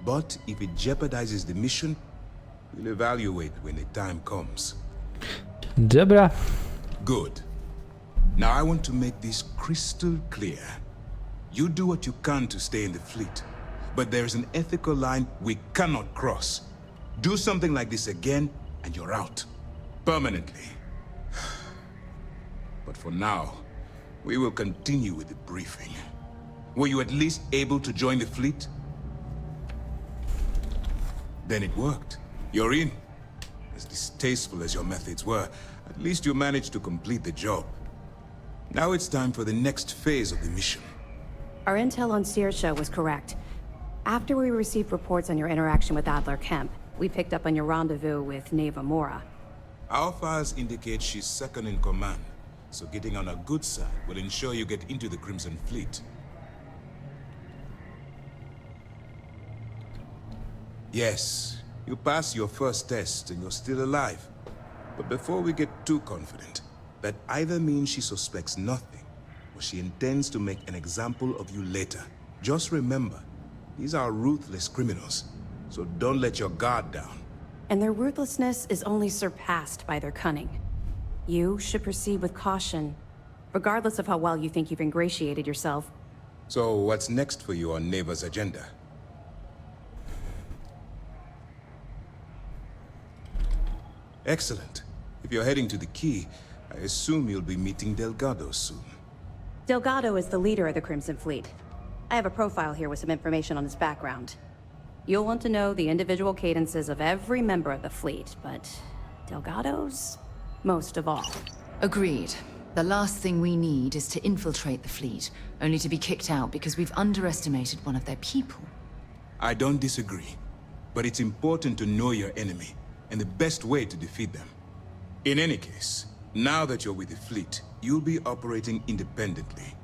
But if it jeopardizes the mission, we'll evaluate when the time comes. Dobra. Good. Now I want to make this crystal clear. You do what you can to stay in the fleet, but there's an ethical line we cannot cross. Do something like this again, and you're out. Permanently. But for now, we will continue with the briefing. Were you at least able to join the fleet? Then it worked. You're in. As distasteful as your methods were, at least you managed to complete the job. Now it's time for the next phase of the mission. Our intel on Saoirse was correct. After we received reports on your interaction with Adler Kemp, we picked up on your rendezvous with Neva Mora. Our files indicate she's second in command, so getting on her good side will ensure you get into the Crimson Fleet. Yes, you passed your first test and you're still alive. But before we get too confident, that either means she suspects nothing, or she intends to make an example of you later. Just remember, these are ruthless criminals, so don't let your guard down. And their ruthlessness is only surpassed by their cunning. You should proceed with caution, regardless of how well you think you've ingratiated yourself. So what's next for you on Neva's agenda? Excellent. If you're heading to the Key, I assume you'll be meeting Delgado soon. Delgado is the leader of the Crimson Fleet. I have a profile here with some information on his background. You'll want to know the individual cadences of every member of the fleet, but Delgado's most of all. Agreed. The last thing we need is to infiltrate the fleet, only to be kicked out because we've underestimated one of their people. I don't disagree, but it's important to know your enemy and the best way to defeat them. In any case, now that you're with the fleet, you'll be operating independently.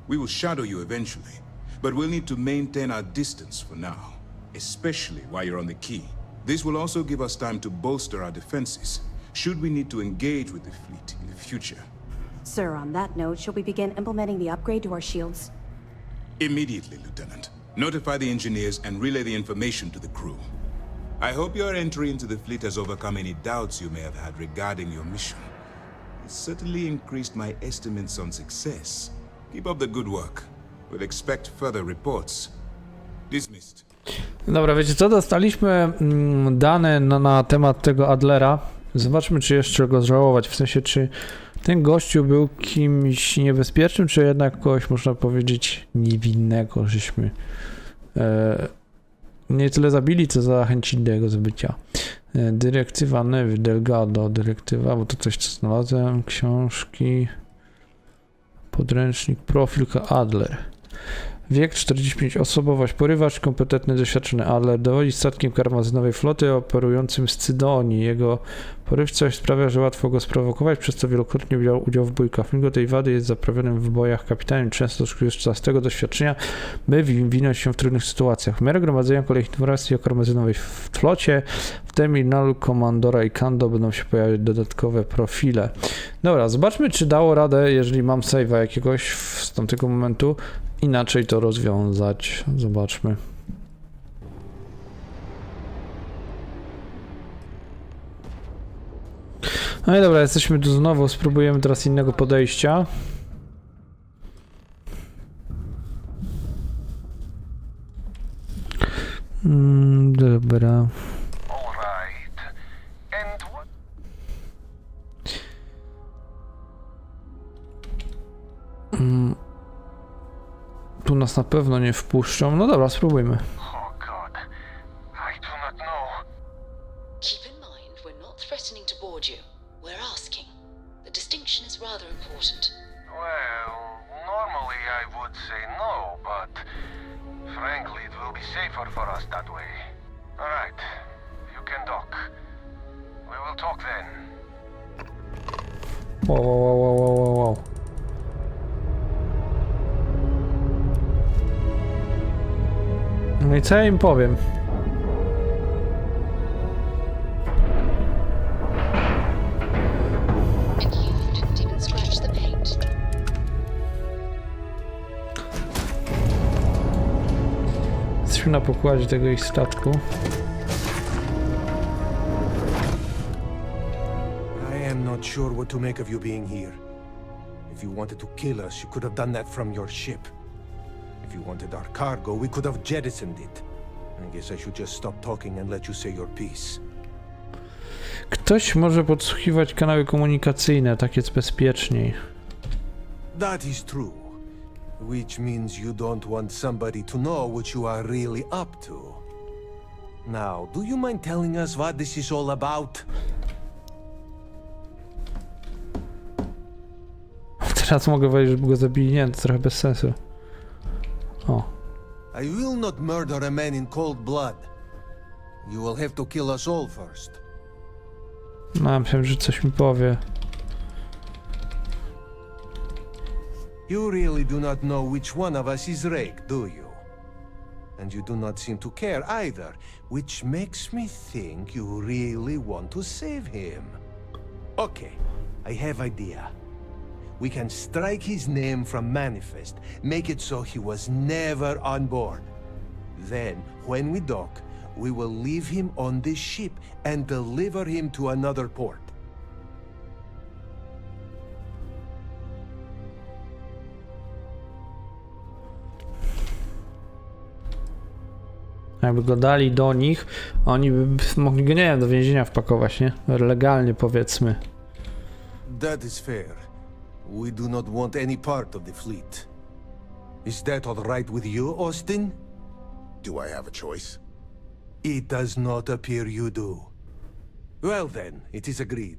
We will shadow you eventually, but we'll need to maintain our distance for now, especially while you're on the Key. This will also give us time to bolster our defenses, should we need to engage with the fleet in the future. Sir, on that note, shall we begin implementing the upgrade to our shields? Immediately, Lieutenant. Notify the engineers and relay the information to the crew. I hope your entry into the fleet has overcome any doubts you may have had regarding your mission. It certainly increased my estimates on success. Keep up the good work. We'll expect further reports. Dismissed. Dobra, wiecie co? Dostaliśmy dane na temat tego Adlera. Zobaczmy, czy jeszcze go żałować. W sensie, czy ten gościu był kimś niebezpiecznym, czy jednak kogoś, można powiedzieć, niewinnego, żeśmy nie tyle zabili, co zachęcili do jego zabycia. Dyrektywa Nevi, Delgado, dyrektywa, bo to coś, co znalazłem, książki, podręcznik, profil Adler. Wiek 45, osobowość, porywacz, kompetentny, doświadczony Adler, dowodzi statkiem karmazynowej floty operującym z Cydonii. Jego porywczość sprawia, że łatwo go sprowokować, przez co wielokrotnie brał udział w bójkach. Mimo tej wady jest zaprawionym w bojach kapitanem, często z tego doświadczenia, by winąć się w trudnych sytuacjach. W miarę gromadzenia kolejnych informacji o karmazynowej flocie, w terminalu komandora i Kando będą się pojawiać dodatkowe profile. Dobra, zobaczmy, czy dało radę, jeżeli mam save'a jakiegoś z tamtego momentu, inaczej to rozwiązać. Zobaczmy. No i dobra, jesteśmy tu znowu, spróbujemy teraz innego podejścia. Dobra. Tu nas na pewno nie wpuszczą. No dobra, spróbujmy. Keep in mind, we're not threatening to board you. We're asking. The distinction is rather important. Well, normally I would say no, but frankly, it will be safer for us that way. Alright, you can dock. We will talk then. Wow. No i co ja im powiem? And you didn't even scratch the paint. Jesteśmy na pokładzie tego ich statku. I am not sure what to make of you being here. If you wanted to kill us, you could have done that from your ship. If you wanted our cargo, we could have jettisoned it. I guess I should just stop talking and let you say your piece. Ktoś może podsłuchiwać kanały komunikacyjne, tak jest bezpieczniej. That is true. Which means you don't want somebody to know what you are really up to. Now, do you mind telling us what this is all about? Teraz mogę powiedzieć, żeby go zabili. Nie, to trochę bez sensu. O. I will not murder a man in cold blood. You will have to kill us all first. No, myślałem, że coś mi powie. You really do not know which one of us is Rake, do you? And you do not seem to care either, which makes me think you really want to save him. Okay, I have idea. We can strike his name from Manifest, make it so he was never on board. Then, when we dock, we will leave him on this ship and deliver him to another port. Jakby go dali do nich, oni by mogli go, nie wiem, do więzienia wpakować, nie? Legalnie, powiedzmy. That is fair. We do not want any part of the fleet. Is that all right with you, Austin? Do I have a choice? It does not appear you do. Well then, it is agreed.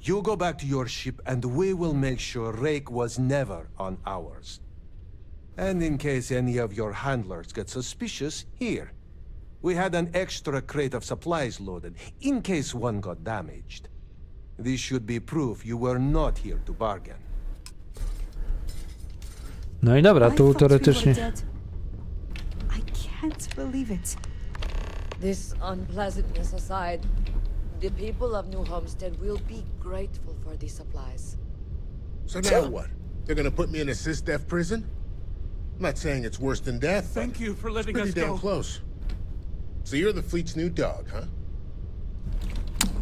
You go back to your ship and we will make sure Rake was never on ours. And in case any of your handlers get suspicious, here. We had an extra crate of supplies loaded, in case one got damaged. This should be proof you were not here to bargain. No i dobra, tu teoretycznie. I can't believe it. This unpleasantness aside, the people of New Homestead will be grateful for these supplies. So now what? They're gonna put me in a sys-def prison? I'm not saying it's worse than death. Thank you for letting it's us pretty damn go. close. So you're the fleet's new dog, huh?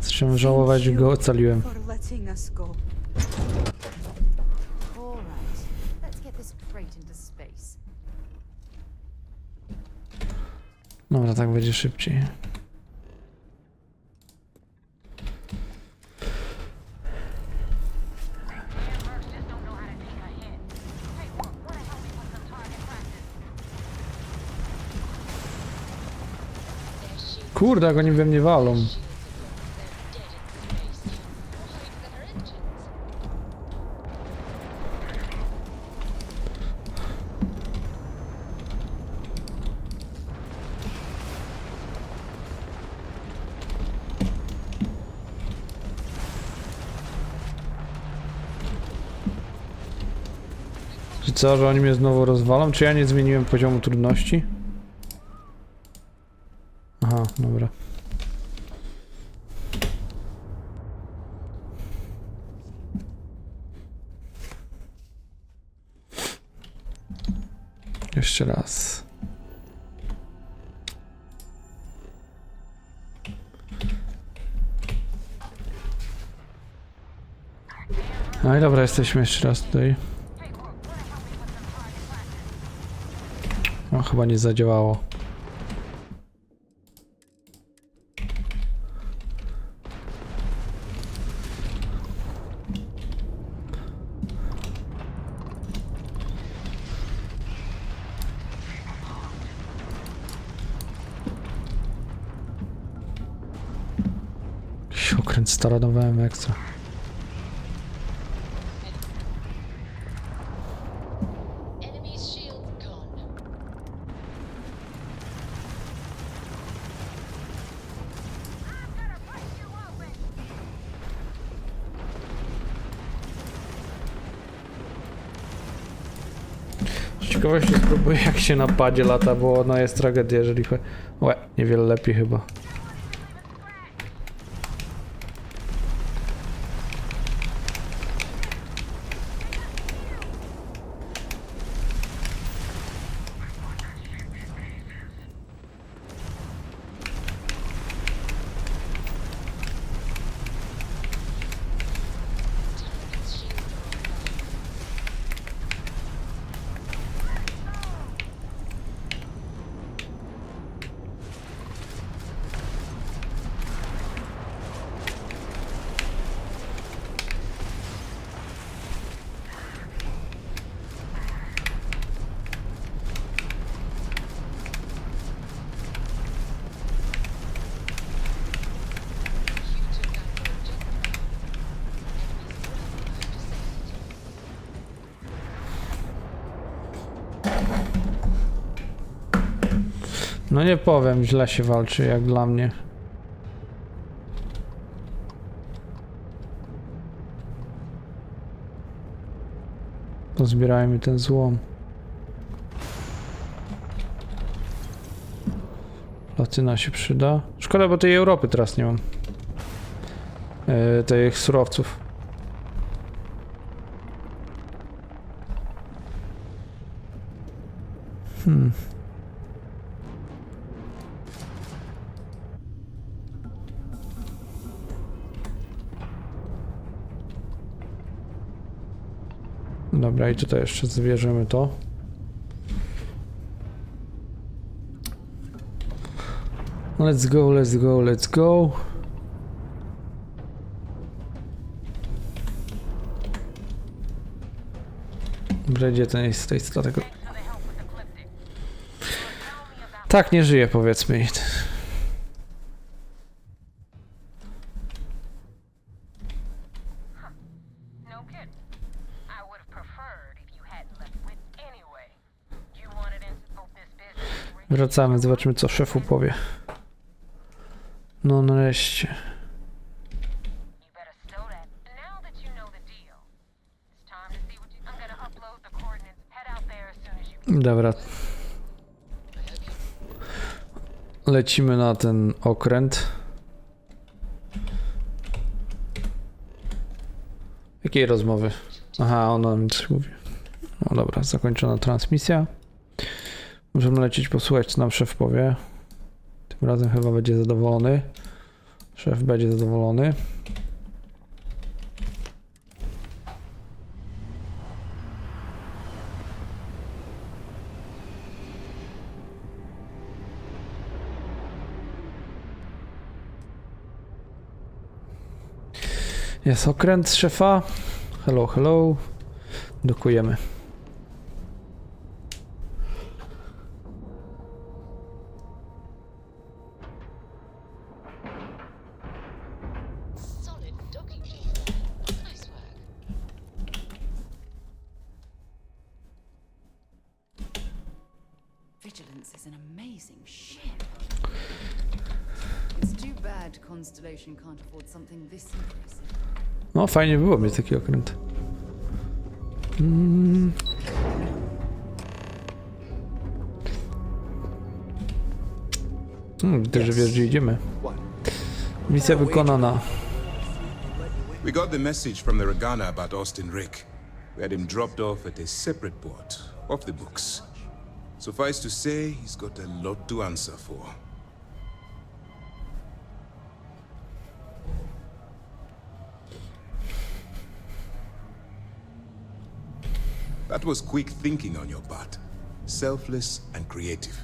Trzeba żałować, że go ocaliłem. For letting us go. All right, let's get this crate into space. Dobra, tak będzie szybciej. Kurde, jak oni we mnie walą. Czy co, że oni mnie znowu rozwalą? Czy ja nie zmieniłem poziomu trudności? Aha, dobra. Jeszcze raz. No i dobra, jesteśmy jeszcze raz tutaj. No, chyba nie zadziałało. Jakiś okręt starodowałem ekstra. Ciekawe się spróbuję jak się na padzie lata, bo no jest tragedia, jeżeli chodzi... Łe, niewiele lepiej chyba. No nie powiem, źle się walczy jak dla mnie. Pozbierajmy ten złom. Platyna się przyda. Szkoda, bo tej Europy teraz nie mam. Tych surowców. Dobra, i tutaj jeszcze zbierzemy to. Let's go, let's go, let's go. Dobra, gdzie ten jest z tej statek? Tak, nie żyje, powiedzmy. Wracamy, zobaczymy co szefu powie. No nareszcie. Dobra. Lecimy na ten okręt. Jakiej rozmowy? Aha, ona mi coś mówi. No dobra, zakończona transmisja. Możemy lecieć posłuchać, co nam szef powie. Tym razem chyba będzie zadowolony. Szef będzie zadowolony. Jest okręt szefa. Hello, hello. Dokujemy. Vigilance is an amazing ship. It's too bad Constellation can't afford something this impressive. No fajnie było mieć taki okręt. Widzę, że wiesz, gdzie idziemy. Misja wykonana. We got the message from the Regana about Austin Rick. We had him dropped off at a separate port, off the books. Suffice to say, he's got a lot to answer for. That was quick thinking on your part. Selfless and creative.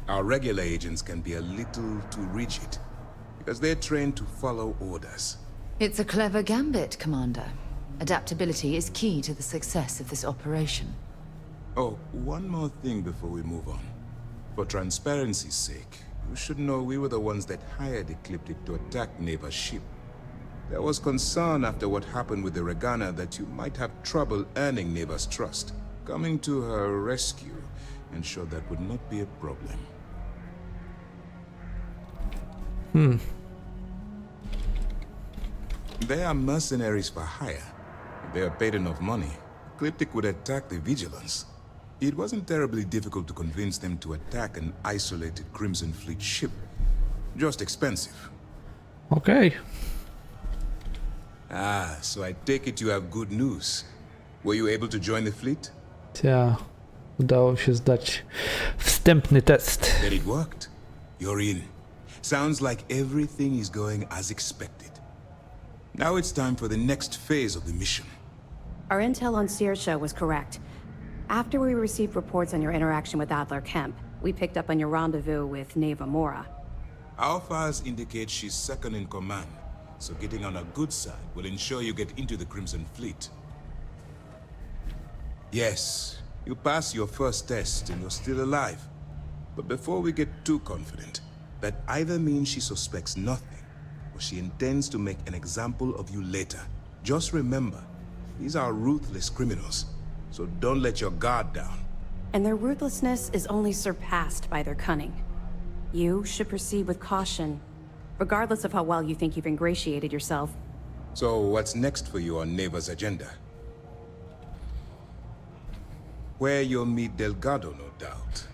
Our regular agents can be a little too rigid, because they're trained to follow orders. It's a clever gambit, Commander. Adaptability is key to the success of this operation. Oh, one more thing before we move on. For transparency's sake, you should know we were the ones that hired Ecliptic to attack Neva's ship. There was concern after what happened with the Regana that you might have trouble earning Neva's trust. Coming to her rescue ensured that would not be a problem. They are mercenaries for hire. If they are paid enough money, Ecliptic would attack the Vigilance. It wasn't terribly difficult to convince them to attack an isolated Crimson Fleet ship. Just expensive. Okej. Ah, so I take it you have good news. Were you able to join the fleet? Ja. Udało się zdać wstępny test. Then it worked. You're in. Sounds like everything is going as expected. Now it's time for the next phase of the mission. Our intel on Saoirse was correct. After we received reports on your interaction with Adler Kemp, we picked up on your rendezvous with Neva Mora. Our files indicate she's second in command, so getting on her good side will ensure you get into the Crimson Fleet. Yes, you passed your first test and you're still alive. But before we get too confident, that either means she suspects nothing, or she intends to make an example of you later. Just remember, these are ruthless criminals, so don't let your guard down. And their ruthlessness is only surpassed by their cunning. You should proceed with caution, regardless of how well you think you've ingratiated yourself. So what's next for you on Neva's agenda? Where you'll meet Delgado, no doubt.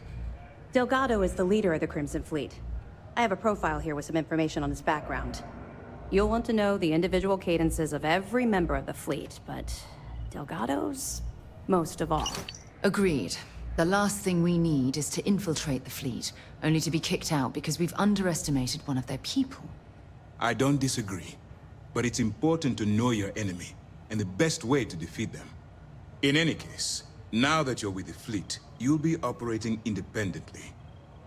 Delgado is the leader of the Crimson Fleet. I have a profile here with some information on his background. You'll want to know the individual cadences of every member of the fleet, but Delgado's most of all. Agreed. The last thing we need is to infiltrate the fleet, only to be kicked out because we've underestimated one of their people. I don't disagree, but it's important to know your enemy and the best way to defeat them. In any case, now that you're with the fleet, you'll be operating independently.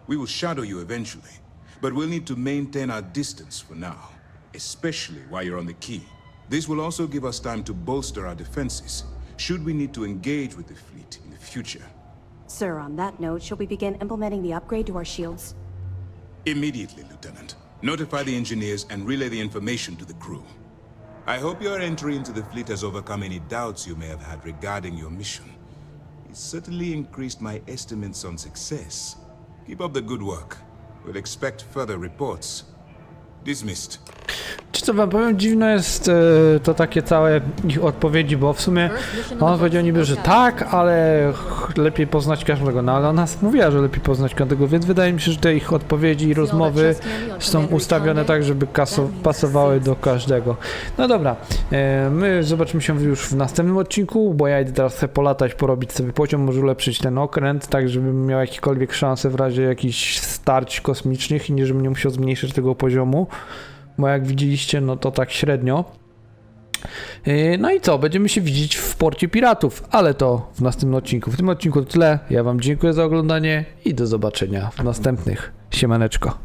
We will shadow you eventually, but we'll need to maintain our distance for now, especially while you're on the key. This will also give us time to bolster our defenses, should we need to engage with the fleet in the future. Sir, on that note, shall we begin implementing the upgrade to our shields? Immediately, Lieutenant. Notify the engineers and relay the information to the crew. I hope your entry into the fleet has overcome any doubts you may have had regarding your mission. It certainly increased my estimates on success. Keep up the good work. We'll expect further reports. Dismissed. Czy co wam powiem, dziwne jest to takie całe ich odpowiedzi, bo w sumie on powiedział niby, że tak, ale lepiej poznać każdego, no ale ona mówiła, że lepiej poznać każdego, więc wydaje mi się, że te ich odpowiedzi i rozmowy są ustawione tak, żeby pasowały do każdego. No dobra, my zobaczymy się już w następnym odcinku, bo ja idę teraz sobie polatać, porobić sobie poziom, może ulepszyć ten okręt, tak żebym miał jakiekolwiek szanse w razie jakichś starć kosmicznych i nie żebym nie musiał zmniejszyć tego poziomu. Bo jak widzieliście, no to tak średnio. No i co? Będziemy się widzieć w porcie piratów, ale to w następnym odcinku. W tym odcinku to tyle. Ja wam dziękuję za oglądanie i do zobaczenia w następnych. Siemaneczko.